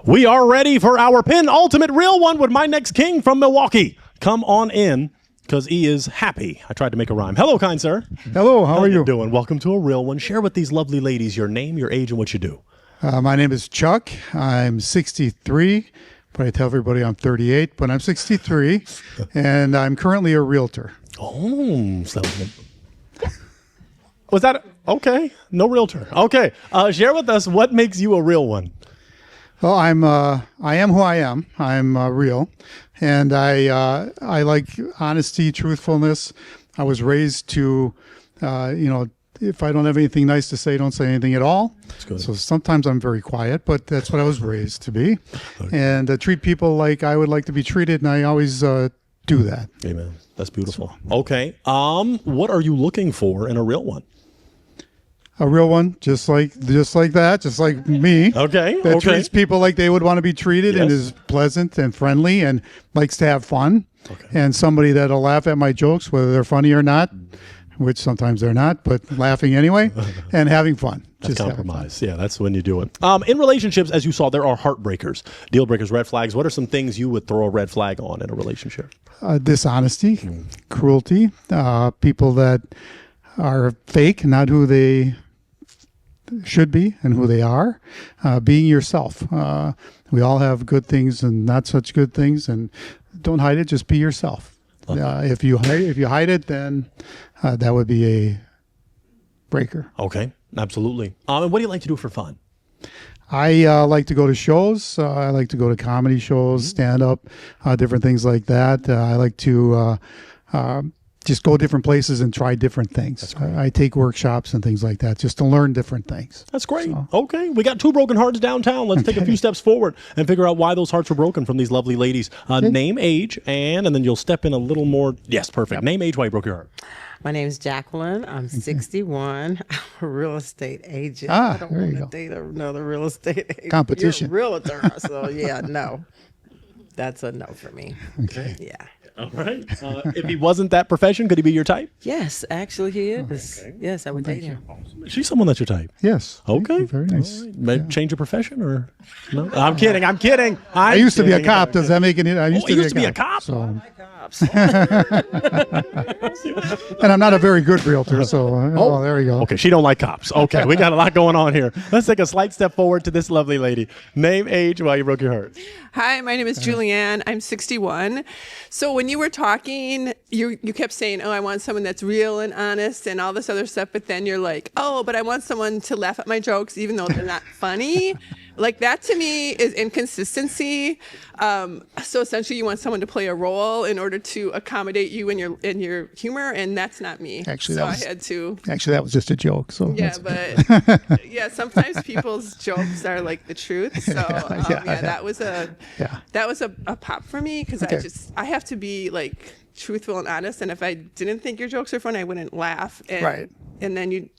We are ready for our penultimate real one with my next king from Milwaukee. Come on in, because he is happy. I tried to make a rhyme. Hello, kind sir. Hello, how are you? Doing? Welcome to a real one. Share with these lovely ladies your name, your age, and what you do. My name is Chuck. I'm 63, but I tell everybody I'm 38, but I'm 63, and I'm currently a realtor. Oh, sounds good. Was that okay? No realtor. Okay. Share with us what makes you a real one. Well, I am who I am. I'm real, and I like honesty, truthfulness. I was raised to, if I don't have anything nice to say, don't say anything at all. That's good. So sometimes I'm very quiet, but that's what I was raised to be, and treat people like I would like to be treated, and I always do that. Amen. That's beautiful. Okay. What are you looking for in a real one? A real one, just like that, just like me. Okay. That treats people like they would want to be treated and Yes. is pleasant and friendly and likes to have fun. Okay. And somebody that'll laugh at my jokes, whether they're funny or not, which sometimes they're not, but laughing anyway and having fun. That's Just having fun. compromise. Yeah, that's when you do it. In relationships, as you saw, there are heartbreakers, deal breakers, red flags. What are some things you would throw a red flag on in a relationship? Dishonesty, cruelty, people that are fake, not who they should be and who they are, being yourself. We all have good things and not such good things, and don't hide it. Just be yourself. If you hide it, then that would be a breaker. Okay, absolutely. And what do you like to do for fun? I like to go to shows. I like to go to comedy shows, stand up, different things like that. I like to just go different places and try different things. I take workshops and things like that just to learn different things. That's great. Okay, we got 2 broken hearts downtown. Let's take a few steps forward and figure out why those hearts were broken from these lovely ladies. Name, age, and then you'll step in a little more. Yes, perfect. Name, age, why you broke your heart. My name's Jacqueline. I'm 61. I'm a real estate agent. Ah, I don't there want you to go. date another real estate agent. Competition. You're a realtor, so yeah, no. That's a no for me. Okay. Yeah. All right. If he wasn't that profession, could he be your type? Yes, actually he is. Yes, I would date him. She's someone that's your type. Yes. Okay. Very nice. Maybe change your profession or no? I'm kidding. I used to be a cop. Does that make any? I used to be a cop. So. And I'm not a very good realtor, so there you go. Okay, she don't like cops. Okay, we got a lot going on here. Let's take a slight step forward to this lovely lady. Name, age, why you broke your heart. Hi, my name is Julianne. I'm 61. So when you were talking, you kept saying, oh, I want someone that's real and honest and all this other stuff. But then you're like, oh, but I want someone to laugh at my jokes, even though they're not funny. Like that to me is inconsistency. So essentially you want someone to play a role in order to accommodate you in your humor. And that's not me. Actually, so I had to. Actually, that was just a joke. So yeah, but yeah, sometimes people's jokes are like the truth. So that was a pop for me because I have to be like truthful and honest. And if I didn't think your jokes are funny, I wouldn't laugh. And, And then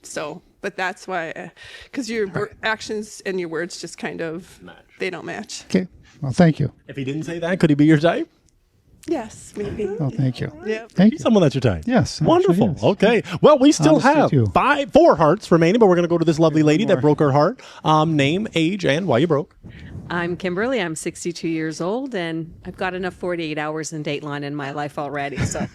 but that's why, because your actions and your words just kind of they don't match. Okay. Well, thank you. If he didn't say that, could he be your type? Yes, maybe. Oh, thank you. Yeah. Thank you. Someone that's your type. Yes. Wonderful. Actually, Okay. Well, we still Honest with have you. 4 hearts remaining, but we're going to go to this lovely lady that broke her heart. Name, age, and why you broke. I'm Kimberly. I'm 62 years old, and I've got enough 48 hours in Dateline in my life already. So,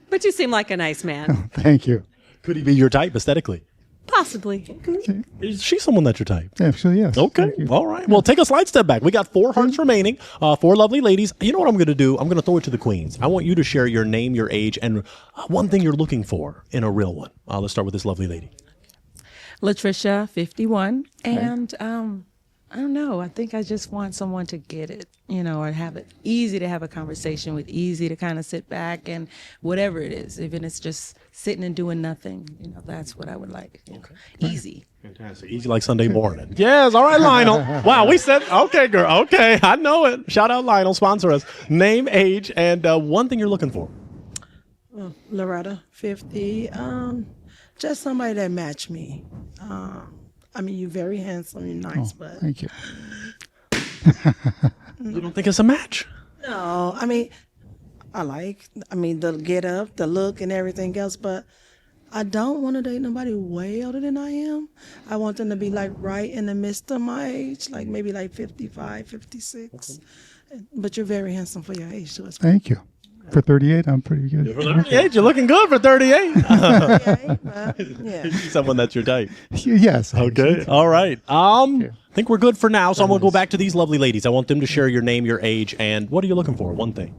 but you seem like a nice man. Thank you. Could he be your type aesthetically? Possibly. Is she someone that's your type? Actually, yes. Okay. All right. Well, take a slight step back. We got 4 hearts remaining, 4 lovely ladies. You know what I'm going to do? I'm going to throw it to the queens. I want you to share your name, your age, and one thing you're looking for in a real one. Let's start with this lovely lady. Latricia, 51, and I don't know. I think I just want someone to get it, or have it easy to have a conversation with, easy to kind of sit back and whatever it is, even it's just sitting and doing nothing. That's what I would like. Okay. Easy. Fantastic. Easy like Sunday morning. Yes. All right, Lionel. Wow. We said, okay, girl. Okay. I know it. Shout out Lionel. Sponsor us. Name, age, and one thing you're looking for. Loretta, 50. Just somebody that match me. I mean, you're very handsome, you're nice, but Thank you. You don't think it's a match? no, I mean, the get up, the look, and everything else, but I don't want to date nobody way older than I am. I want them to be like right in the midst of my age, like maybe like 55, 56. But you're very handsome for your age, so it's Thank you. For 38, I'm pretty good. For 38, you're looking good for 38. okay, but, yeah. Someone that's your type. Yes. Okay. All right. I think we're good for now. So I'm going to go back to these lovely ladies. I want them to share your name, your age, and what are you looking for? One thing.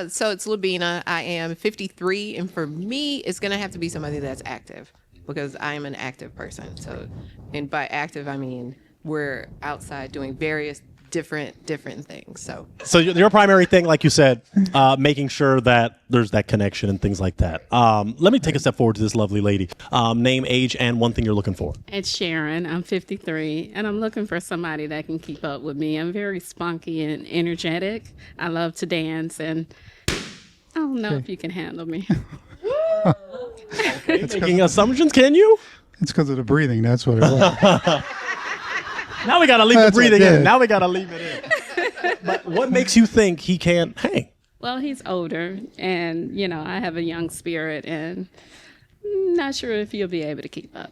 So it's Labina. I am 53, and for me, it's gonna have to be somebody that's active because I am an active person. So, and by active, I mean we're outside doing various different things. So your primary thing, like you said, making sure that there's that connection and things like that. Let me take a step forward to this lovely lady. Name, age, and one thing you're looking for. It's Sharon. I'm 53, and I'm looking for somebody that can keep up with me. I'm very spunky and energetic. I love to dance, and I don't know if you can handle me. Making assumptions, can you? It's because of the breathing. That's what it was. Now we got to leave the That's what breathing I in. did. Now we got to leave it in. But what makes you think he can't hang? Well, he's older, and, I have a young spirit, and I'm not sure if he'll be able to keep up.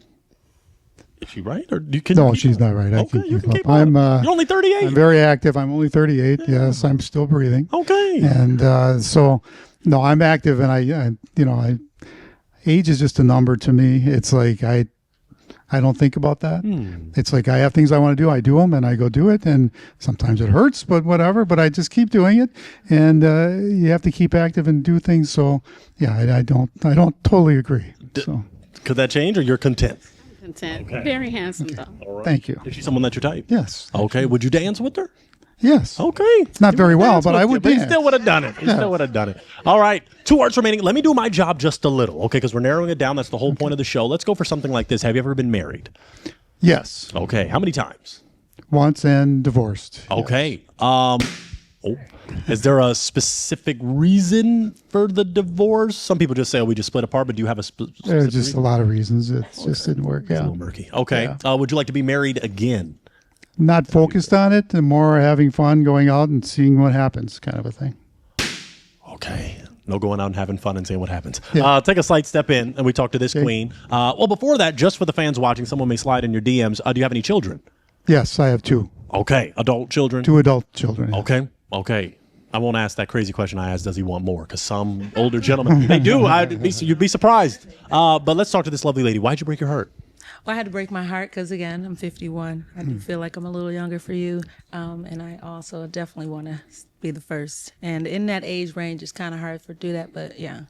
Is she right? Or No, she's not right. I Okay, can you keep can up. keep up. You're only 38. I'm very active. I'm only 38. Yes, I'm still breathing. Okay. And so, no, I'm active, and I age is just a number to me. It's like I don't think about that. It's like I have things I want to do. I do them and I go do it. And sometimes it hurts, but whatever. But I just keep doing it. And you have to keep active and do things. So yeah, I don't totally agree. So Could that change, or you're content? Content. Very handsome though. thank you. Is she someone that you're type? Yes. Okay. Would you dance with her? Yes. Okay. Not very well, but I would But you dance. still would have done it. You still would have done it. All right. 2 hearts remaining. Let me do my job just a little, okay? Because we're narrowing it down. That's the whole point of the show. Let's go for something like this. Have you ever been married? Yes. Okay. How many times? Once and divorced. Okay. Is there a specific reason for the divorce? Some people just say, "Oh, we just split apart." But do you have a specific There's just reason? a lot of reasons. It just didn't work It's a out. little murky. Okay. Yeah. Would you like to be married again? Not focused on it and more having fun, going out and seeing what happens, kind of a thing. Okay. No going out and having fun and seeing what happens. Yeah. Take a slight step in, and we talk to this queen. Well, before that, just for the fans watching, someone may slide in your DMs. Do you have any children? Yes, I have 2. Okay. Adult children? 2 adult children. Yeah. Okay. Okay. I won't ask that crazy question I asked, does he want more? Because some older gentlemen, they do. You'd be surprised. But let's talk to this lovely lady. Why'd you break your heart? Well, I had to break my heart because, again, I'm 51. I do feel like I'm a little younger for you. And I also definitely want to be the first. And in that age range, it's kind of hard to do that. But, yeah,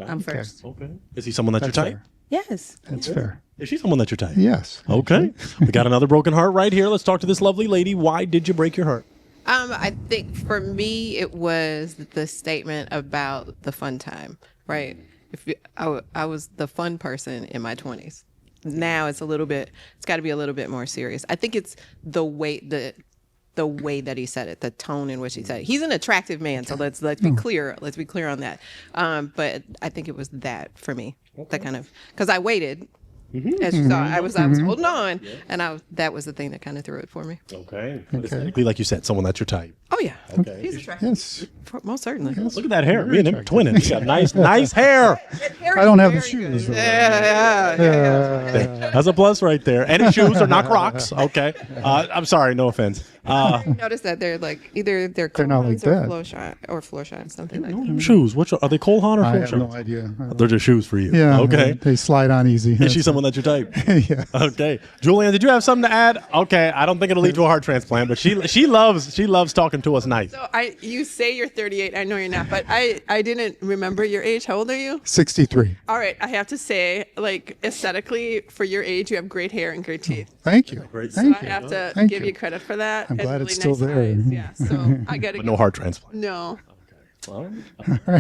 I'm first. Okay. Is he someone that you're type? fair. Yes. That's fair. Is she someone that you're type? Yes. Okay. We got another broken heart right here. Let's talk to this lovely lady. Why did you break your heart? I think for me, it was the statement about the fun time, right? I was the fun person in my 20s. Now it's got to be a little bit more serious. I think it's the way that he said it, the tone in which he said it. He's an attractive man, so let's be clear. Let's be clear on that. But I think it was that for me, that kind of, because I waited. As you saw, I was holding on, and that was the thing that kind of threw it for me. Okay. Aesthetically, like you said, someone that's your type. Oh yeah, Okay. he's attractive. Yes. Most certainly. Look at that hair. Me and him are twinning. You got nice hair. I don't have the shoes. Yeah. That's a plus right there. And his shoes are not Crocs. Okay. I'm sorry. No offense. Notice that they're like either they're not like Coleman's or that. floor shine, something like that. Shoes. Are they Cole Haan or I Floor have Shine? no idea. They're just shoes for you. Yeah. Okay. They slide on easy. Is she someone that you type? Yeah. Okay. Julianne, did you have something to add? Okay. I don't think it'll lead to a heart transplant, but she loves talking to us nice. So you say you're 38. I know you're not, but I didn't remember your age. How old are you? 63. All right. I have to say, like, aesthetically, for your age, you have great hair and great teeth. Thank you. Great. So Thank I you. have to Thank give you credit for that. I'm and glad really it's still nice there. eyes. Yeah. So I got to But no heart transplant. No.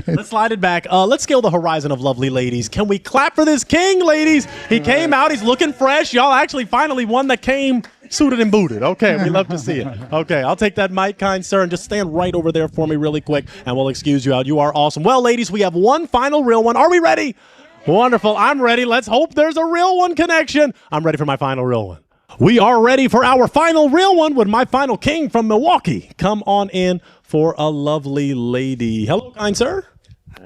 Let's slide it back. Let's scale the horizon of lovely ladies. Can we clap for this king, ladies? He came out. He's looking fresh. Y'all actually finally one that came suited and booted. Okay, we love to see it. Okay, I'll take that mic, kind sir, and just stand right over there for me really quick, and we'll excuse you out. You are awesome. Well, ladies, we have one final real one. Are we ready? Wonderful. I'm ready. Let's hope there's a real one connection. I'm ready for my final real one. We are ready for our final real one with my final king from Milwaukee. Come on in for a lovely lady. Hello, kind sir.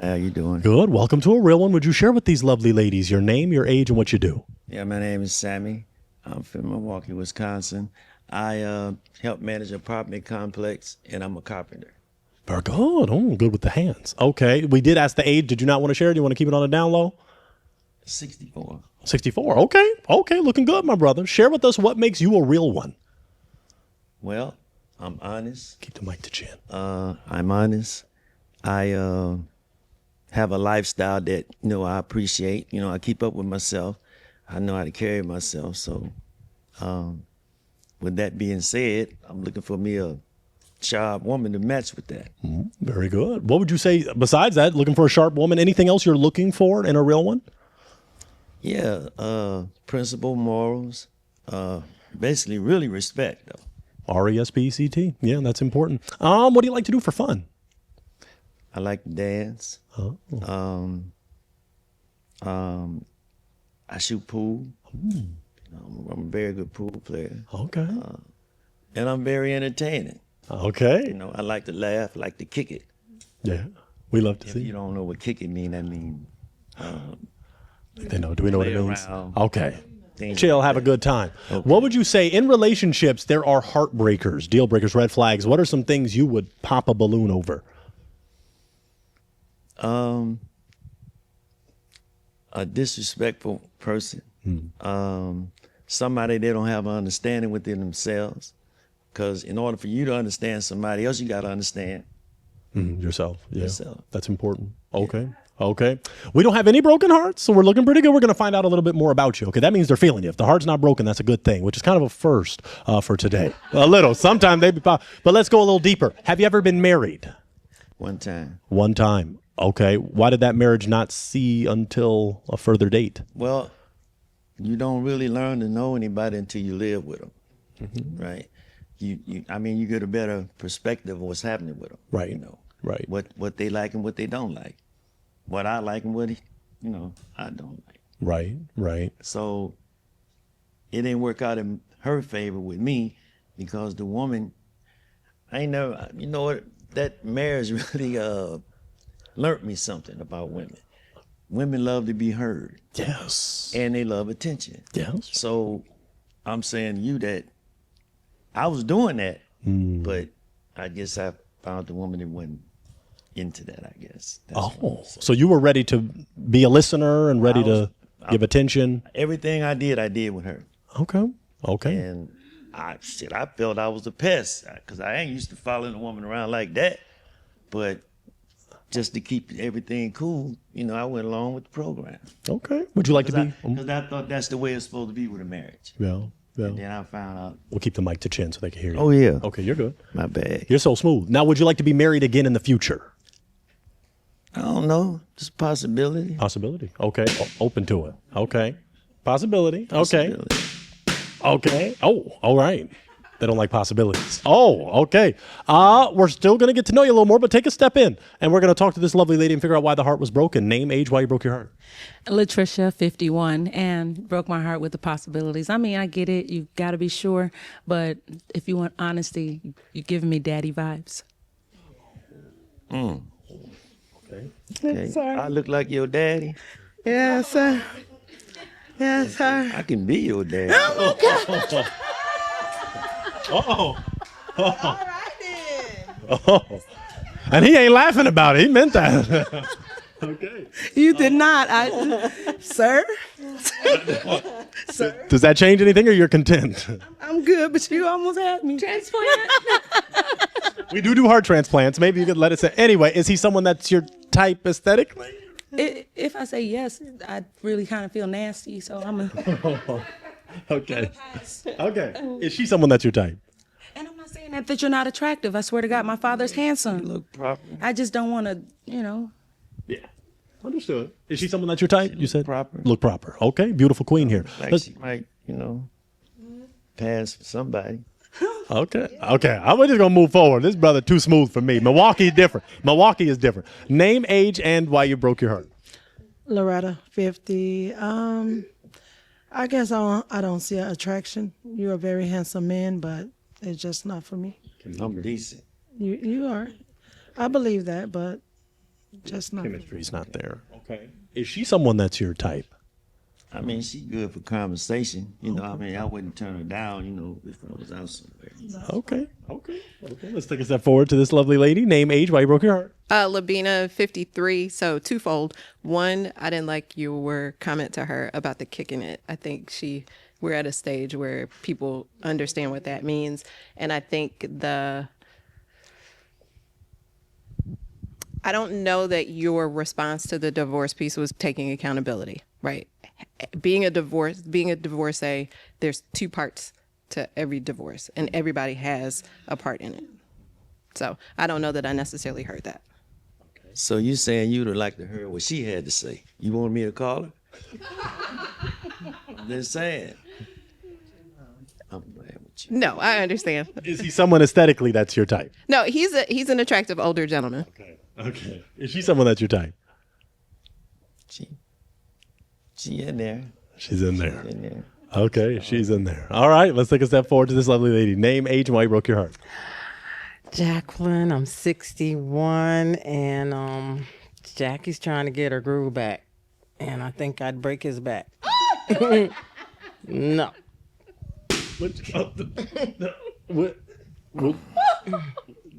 How you doing? Good. Welcome to a real one. Would you share with these lovely ladies your name, your age, and what you do? Yeah, my name is Sammy. I'm from Milwaukee, Wisconsin. I help manage an apartment complex, and I'm a carpenter. Very good. Oh, good with the hands. Okay. We did ask the age. Did you not want to share? Do you want to keep it on the down low? 64. 64. Okay. Okay. Looking good, my brother. Share with us what makes you a real one. Well, I'm honest. Keep the mic to chin. I'm honest. I have a lifestyle that, I appreciate. I keep up with myself. I know how to carry myself. So with that being said, I'm looking for me a sharp woman to match with that. Very good. What would you say besides that? Looking for a sharp woman. Anything else you're looking for in a real one? Yeah, principle, morals, basically really respect though. RESPECT. Yeah, that's important. What do you like to do for fun? I like to dance. Oh. I shoot pool. I'm a very good pool player. Okay. And I'm very entertaining. Okay. I like to laugh, like to kick it. Yeah, we love to If see. you don't know what kick it mean, I mean. They know. Do we know what it play means? around. Okay. Things Chill, like have a that. good time. Okay. What would you say in relationships? There are heartbreakers, deal breakers, red flags. What are some things you would pop a balloon over? A disrespectful person. Somebody they don't have an understanding within themselves. Because in order for you to understand somebody else, you got to understand Yourself. Yeah. yourself. That's important. Okay. Okay. We don't have any broken hearts, so we're looking pretty good. We're going to find out a little bit more about you. Okay. That means they're feeling you. If the heart's not broken, that's a good thing, which is kind of a first for today. A little. Sometimes they be pop. But let's go a little deeper. Have you ever been married? One time. One time. Okay. Why did that marriage not see until a further date? Well, you don't really learn to know anybody until you live with them, right? I mean, you get a better perspective of what's happening with them. Right. You know. Right. What they like and what they don't like. What I like and what I don't like. Right. Right. So it didn't work out in her favor with me because the woman, I ain't never, you know what, that marriage really learned me something about women. Women love to be heard. Yes. And they love attention. Yes. So I'm saying to you that I was doing that, but I guess I found the woman that wasn't into that, I guess. So you were ready to be a listener and ready to give attention? Everything I did with her. Okay. Okay. And I felt I was a pest because I ain't used to following a woman around like that. But just to keep everything cool, I went along with the program. Okay. Would you like to be? Because I thought that's the way it's supposed to be with a marriage. Yeah. Yeah. And then I found out. We'll keep the mic to chin so they can hear you. Oh, yeah. Okay, you're good. My bad. You're so smooth. Now, would you like to be married again in the future? I don't know. Just a possibility. Possibility. Okay. Open to it. Okay. Possibility. Okay. Okay. Oh, all right. They don't like possibilities. Oh, okay. We're still going to get to know you a little more, but take a step in. And we're going to talk to this lovely lady and figure out why the heart was broken. Name, age, why you broke your heart. Latricia, 51, and broke my heart with the possibilities. I mean, I get it. You got to be sure. But if you want honesty, you're giving me daddy vibes. Okay. Sorry. I look like your daddy. Yes, sir. Yes, sir. I can be your daddy. Oh. Oh. And he ain't laughing about it. He meant that. Okay. You did not. Sir? Sir? Does that change anything or you're content? I'm good, but you almost had me. Transplant? We do heart transplants. Maybe you could let it say. Anyway, is he someone that's your type aesthetically? If I say yes, I really kind of feel nasty, so I'm a... Okay. Okay. Is she someone that's your type? And I'm not saying that you're not attractive. I swear to God, my father's handsome. You look proper. I just don't want to, Yeah. Understood. Is she someone that's your type? You said proper. Look proper. Okay. Beautiful queen here. Like she might, pass for somebody. Okay. Okay. I'm just gonna move forward. This brother too smooth for me. Milwaukee's different. Milwaukee is different. Name, age, and why you broke your heart. Loretta, 50. I guess I don't see an attraction. You're a very handsome man, but it's just not for me. I'm decent. You are. I believe that, but just not. Chemistry's not there. Okay. Is she someone that's your type? I mean, she good for conversation. I wouldn't turn her down, if I was out somewhere. Okay. Okay. Okay. Let's take a step forward to this lovely lady. Name, age, why you broke your heart. Labina, 53. So twofold. One, I didn't like your comment to her about the kicking it. I think we're at a stage where people understand what that means. And I think I don't know that your response to the divorce piece was taking accountability, right? Being a divorcee, there's two parts to every divorce, and everybody has a part in it. So I don't know that I necessarily heard that. So you saying you'd have liked to hear what she had to say? You want me to call her? I'm just saying. I'm playing with you. No, I understand. Is he someone aesthetically that's your type? No, he's an attractive older gentleman. Okay. Okay. Is she someone that's your type? She in there. She's in there. In there. Okay, she's in there. All right, let's take a step forward to this lovely lady. Name, age, and why you broke your heart. Jacqueline, I'm 61, and Jackie's trying to get her groove back, and I think I'd break his back. No. What?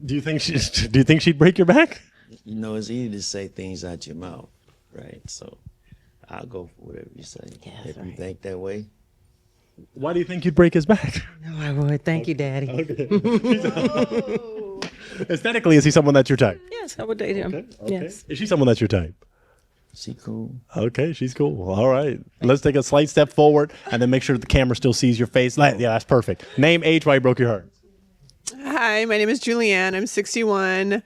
Do you think she'd break your back? It's easy to say things out your mouth, right? So I'll go for whatever you say. If you think that way. Why do you think you'd break his back? No, I would. Thank you, Daddy. Aesthetically, is he someone that's your type? Yes, I would date him. Okay. Yes. Is she someone that's your type? She cool. Okay, she's cool. All right. Let's take a slight step forward and then make sure the camera still sees your face. Yeah, that's perfect. Name, age, why you broke your heart. Hi, my name is Julianne. I'm 61,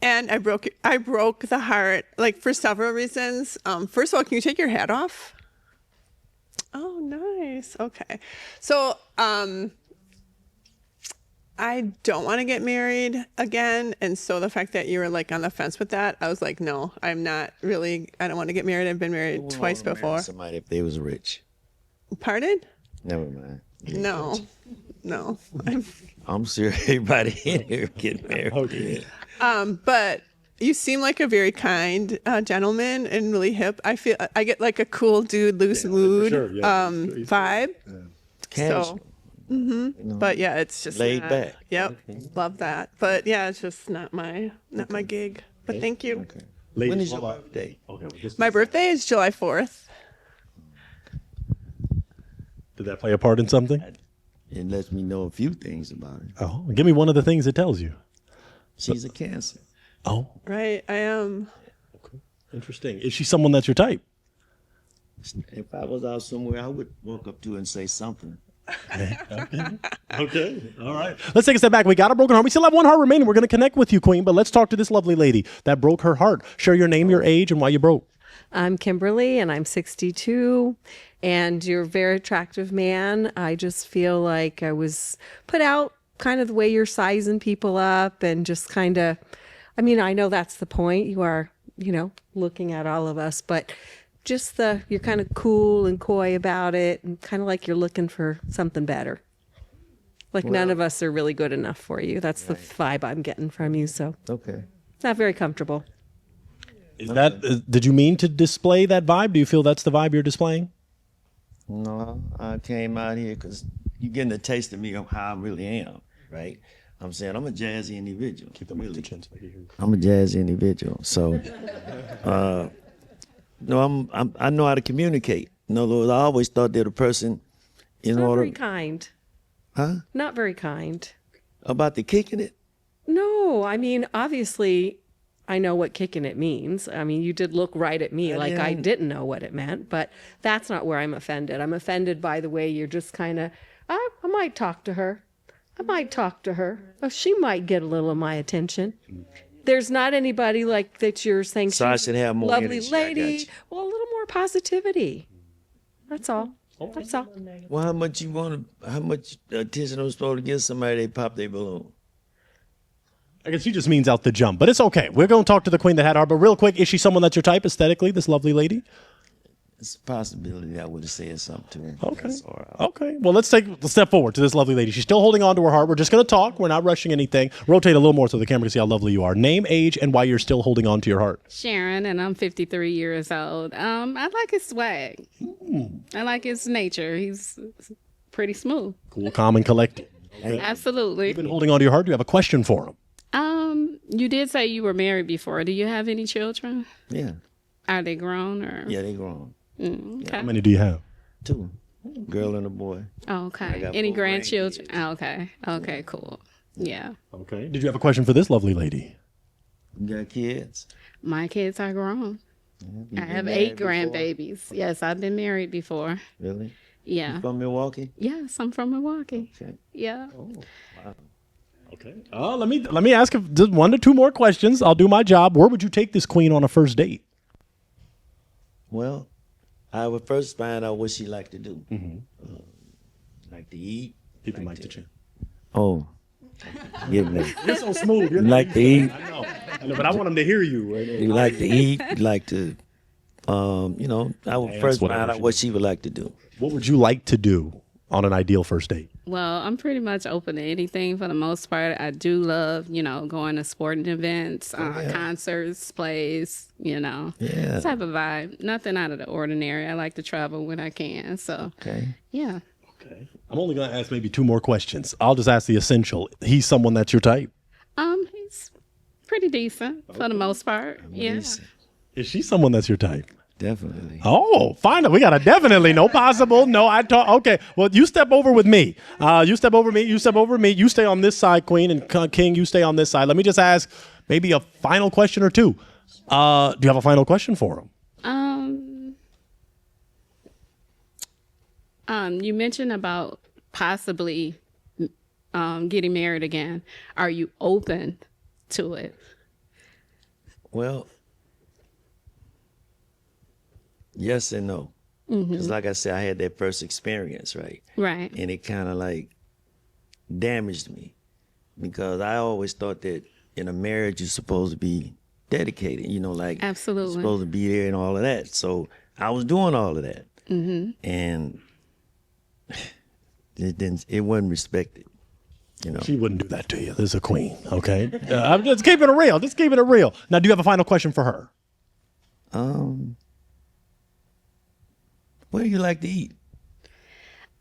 and I broke the heart like for several reasons. First of all, can you take your hat off? Oh, nice. Okay. So, I don't want to get married again, and so the fact that you were like on the fence with that, I was like, no, I'm not really. I don't want to get married. I've been married twice before. Somebody if they was rich. Pardon? Never mind. No. I'm sure everybody in here get married. Okay. But you seem like a very kind gentleman and really hip. I feel I get like a cool dude, loose mood vibe. Casual. So, but yeah, it's just laid not, back. Yep, love that. But yeah, it's just not my gig. But thank you. Okay. When is your birthday? Okay. My birthday is July 4th. Did that play a part in something? It lets me know a few things about it. Oh, give me one of the things it tells you. She's a Cancer. Oh, Right, I am. interesting. Is she someone that's your type? If I was out somewhere, I would walk up to her and say something. Okay. All right. Let's take a step back. We got a broken heart. We still have one heart remaining. We're going to connect with you, Queen, but let's talk to this lovely lady that broke her heart. Share your name, your age, and why you broke. I'm Kimberly, and I'm 62, and you're a very attractive man. I just feel like I was put out kind of the way you're sizing people up and just kind of, I mean, I know that's the point. You are, looking at all of us, but just you're kind of cool and coy about it and kind of like you're looking for something better. Like none of us are really good enough for you. That's the vibe I'm getting from you. So Okay. it's not very comfortable. Is that? Did you mean to display that vibe? Do you feel that's the vibe you're displaying? No, I came out here because you're getting a taste of me of how I really am, right? I'm saying I'm a jazzy individual. Keep the really. I'm a jazzy individual. So, no, I know how to communicate. In other words, I always thought that a person, in Not order, very kind. huh? Not very kind. About the kicking it. No, I mean, obviously, I know what kicking it means. I mean, you did look right at me like I didn't know what it meant, but that's not where I'm offended. I'm offended by the way you're just kind of, I might talk to her. I might talk to her. Oh, she might get a little of my attention. There's not anybody like that you're saying. So I should have more lovely energy. I got lady. you. Well, a little more positivity. That's all. That's all. Well, how much attention I'm supposed to give somebody they pop their balloon? I guess she just means out the jump, but it's okay. We're going to talk to the queen that had heart. But real quick, is she someone that's your type aesthetically, this lovely lady? It's a possibility I would have said something to her. Okay. That's all right. Okay. Well, let's take a step forward to this lovely lady. She's still holding on to her heart. We're just going to talk. We're not rushing anything. Rotate a little more so the camera can see how lovely you are. Name, age, and why you're still holding on to your heart. Sharon, and I'm 53 years old. I like his swag. I like his nature. He's pretty smooth. Cool, calm, and collected. Absolutely. You've been holding on to your heart. Do you have a question for him? You did say you were married before. Do you have any children? Yeah. Are they grown or? Yeah, they grown. Okay. How many do you have? 2. Girl and a boy. Oh, I okay. got Any 4 grandchildren? grandkids. Oh, okay. Okay, cool. Yeah. Okay. Did you have a question for this lovely lady? You got kids? My kids are grown. You I been have married 8 before? grandbabies. Yes, I've been married before. Really? Yeah. You from Milwaukee? Yes, I'm from Milwaukee. Okay. Yeah. Okay. Let me ask just 1 to 2 more questions. I'll do my job. Where would you take this queen on a first date? Well, I would first find out what she liked to do. Like to eat. Keep the mic to chin. Oh. Give me. You're so smooth. You like to eat. I know, but I want him to hear you. You like to eat. You like to, I would first find out what she would like to do. What would you like to do on an ideal first date? Well, I'm pretty much open to anything for the most part. I do love, going to sporting events, concerts, plays, Yeah. type of vibe. Nothing out of the ordinary. I like to travel when I can. So, Okay. yeah. Okay. I'm only going to ask maybe 2 more questions. I'll just ask the essential. He's someone that's your type. He's pretty decent for the most part. Yeah. Decent. Is she someone that's your type? Definitely. Oh, finally. We got a definitely, no possible, no, okay. Well, you step over with me. You step over me, you step over me. You stay on this side, Queen, and King, you stay on this side. Let me just ask maybe a final question or two. Do you have a final question for him? You mentioned about possibly getting married again. Are you open to it? Well, yes and no. Because like I said, I had that first experience, right? Right. And it kind of like damaged me because I always thought that in a marriage, you're supposed to be dedicated, like Absolutely. you're supposed to be there and all of that. So I was doing all of that. And it wasn't respected. She wouldn't do that to you. This is a queen, okay? I'm just keeping it real. Just keeping it real. Now, do you have a final question for her? What do you like to eat?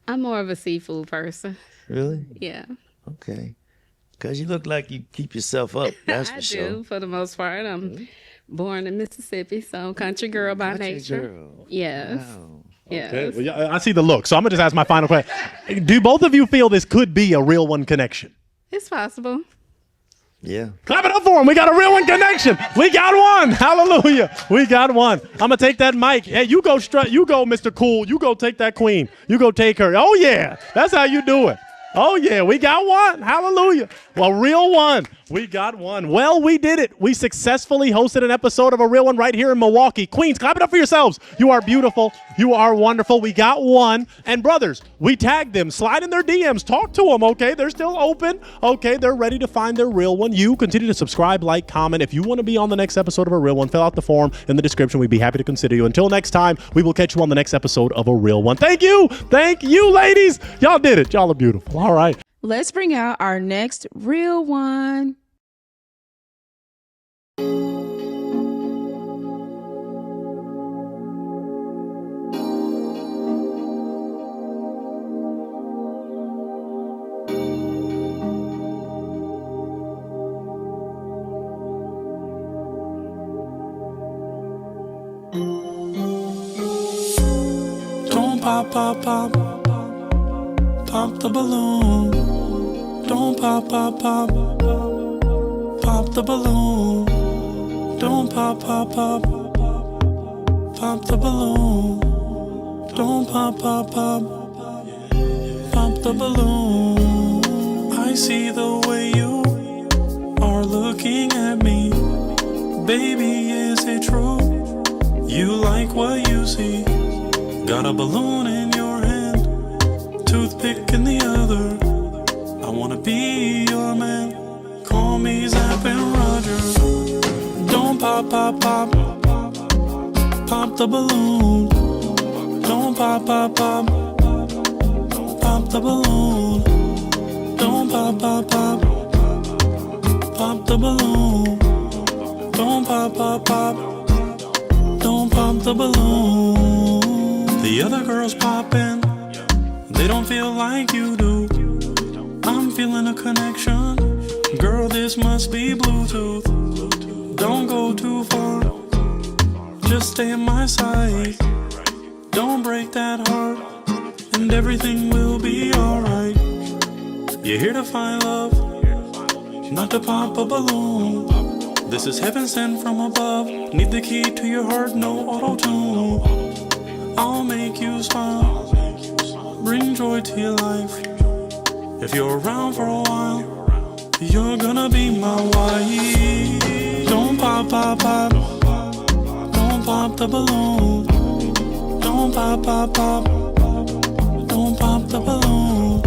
I'm more of a seafood person. Really? Yeah. Okay. Because you look like you keep yourself up, that's for I sure. do, for the most part. I'm born in Mississippi, so country girl by nature. Girl. Yes. Wow. Yes. Okay. Well, yeah, I see the look, so I'm going to just ask my final question. Do both of you feel this could be a real one connection? It's possible. Yeah. Clap it up for him. We got a real one connection. We got one. Hallelujah. We got one. I'm going to take that mic. Hey, you go strut. You go, Mr. Cool. You go take that queen. You go take her. Oh, yeah. That's how you do it. Oh, yeah. We got one. Hallelujah. Well, real one. We got one. Well, we did it. We successfully hosted an episode of A Real One right here in Milwaukee. Queens, clap it up for yourselves. You are beautiful. You are wonderful. We got one. And brothers, we tagged them. Slide in their DMs. Talk to them, okay? They're still open. Okay, they're ready to find their real one. You continue to subscribe, like, comment. If you want to be on the next episode of A Real One, fill out the form in the description. We'd be happy to consider you. Until next time, we will catch you on the next episode of A Real One. Thank you. Thank you, ladies. Y'all did it. Y'all are beautiful. All right. Let's bring out our next real one. Don't pop, pop, pop, pop the balloon. Don't pop, pop, pop, pop the balloon. Don't pop, pop, pop, pop the balloon. Don't pop, pop, pop, pop the balloon. I see the way you are looking at me. Baby, is it true? You like what you see. Got a balloon in your hand, toothpick in the other. I wanna be your man. Call me Zap and Roger. Don't pop, pop, pop, pop the balloon. Don't pop, pop, pop, pop the balloon. Don't pop, pop, pop, pop the balloon. Don't pop, pop, pop, don't pop the balloon. The other girls poppin', they don't feel like you do. I'm feeling a connection. Girl, this must be Bluetooth. Don't go too far, just stay in my sight. Don't break that heart, and everything will be alright. You're here to find love, not to pop a balloon. This is heaven sent from above. Need the key to your heart, no auto-tune. I'll make you smile, bring joy to your life. If you're around for a while, you're gonna be my wife. Don't pop, pop, pop, don't pop the balloon. Don't pop, pop, pop, don't pop the balloon.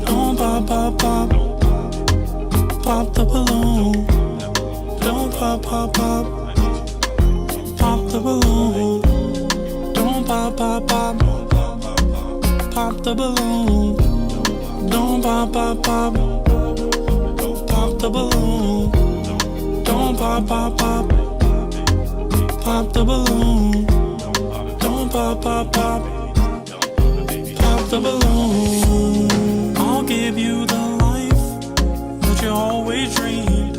Don't pop, pop, pop, pop the balloon. Don't pop, pop, pop, pop the balloon. Don't pop, pop, pop, pop the balloon. Don't pop, pop, pop, pop the balloon. Don't pop, pop, pop, pop the balloon. Don't pop, pop, pop, pop the balloon. I'll give you the life that you always dreamed.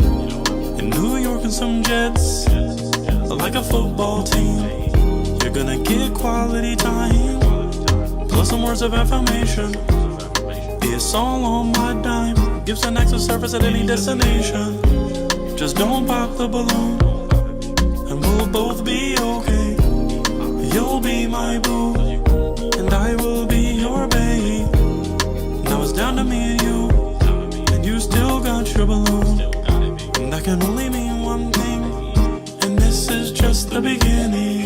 In New York and some jets, like a football team. You're gonna get quality time, plus some words of affirmation. It's all on my dime, gives an access service at any destination. Just don't pop the balloon, and we'll both be okay. You'll be my boo, and I will be your babe. Now it's down to me and you still got your balloon. And that can only mean one thing, and this is just the beginning.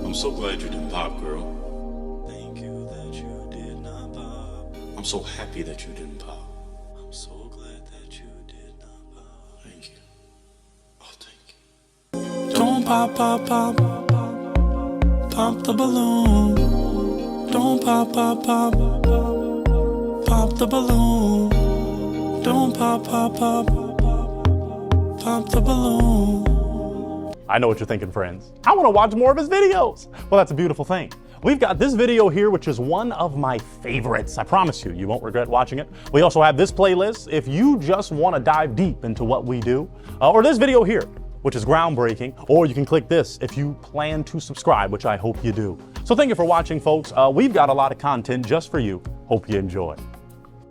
I'm so glad you didn't pop, girl. Thank you that you did not pop. I'm so happy that you didn't pop. I'm so glad that you did not pop. Thank you. Oh, thank you. Don't pop, pop, pop, pop the balloon. Don't pop, pop, pop, pop the balloon. Don't pop, pop, pop, pop the balloon. I know what you're thinking, friends. I want to watch more of his videos. Well, that's a beautiful thing. We've got this video here, which is one of my favorites. I promise you, you won't regret watching it. We also have this playlist if you just want to dive deep into what we do, or this video here, which is groundbreaking, or you can click this if you plan to subscribe, which I hope you do. So thank you for watching, folks. We've got a lot of content just for you. Hope you enjoy.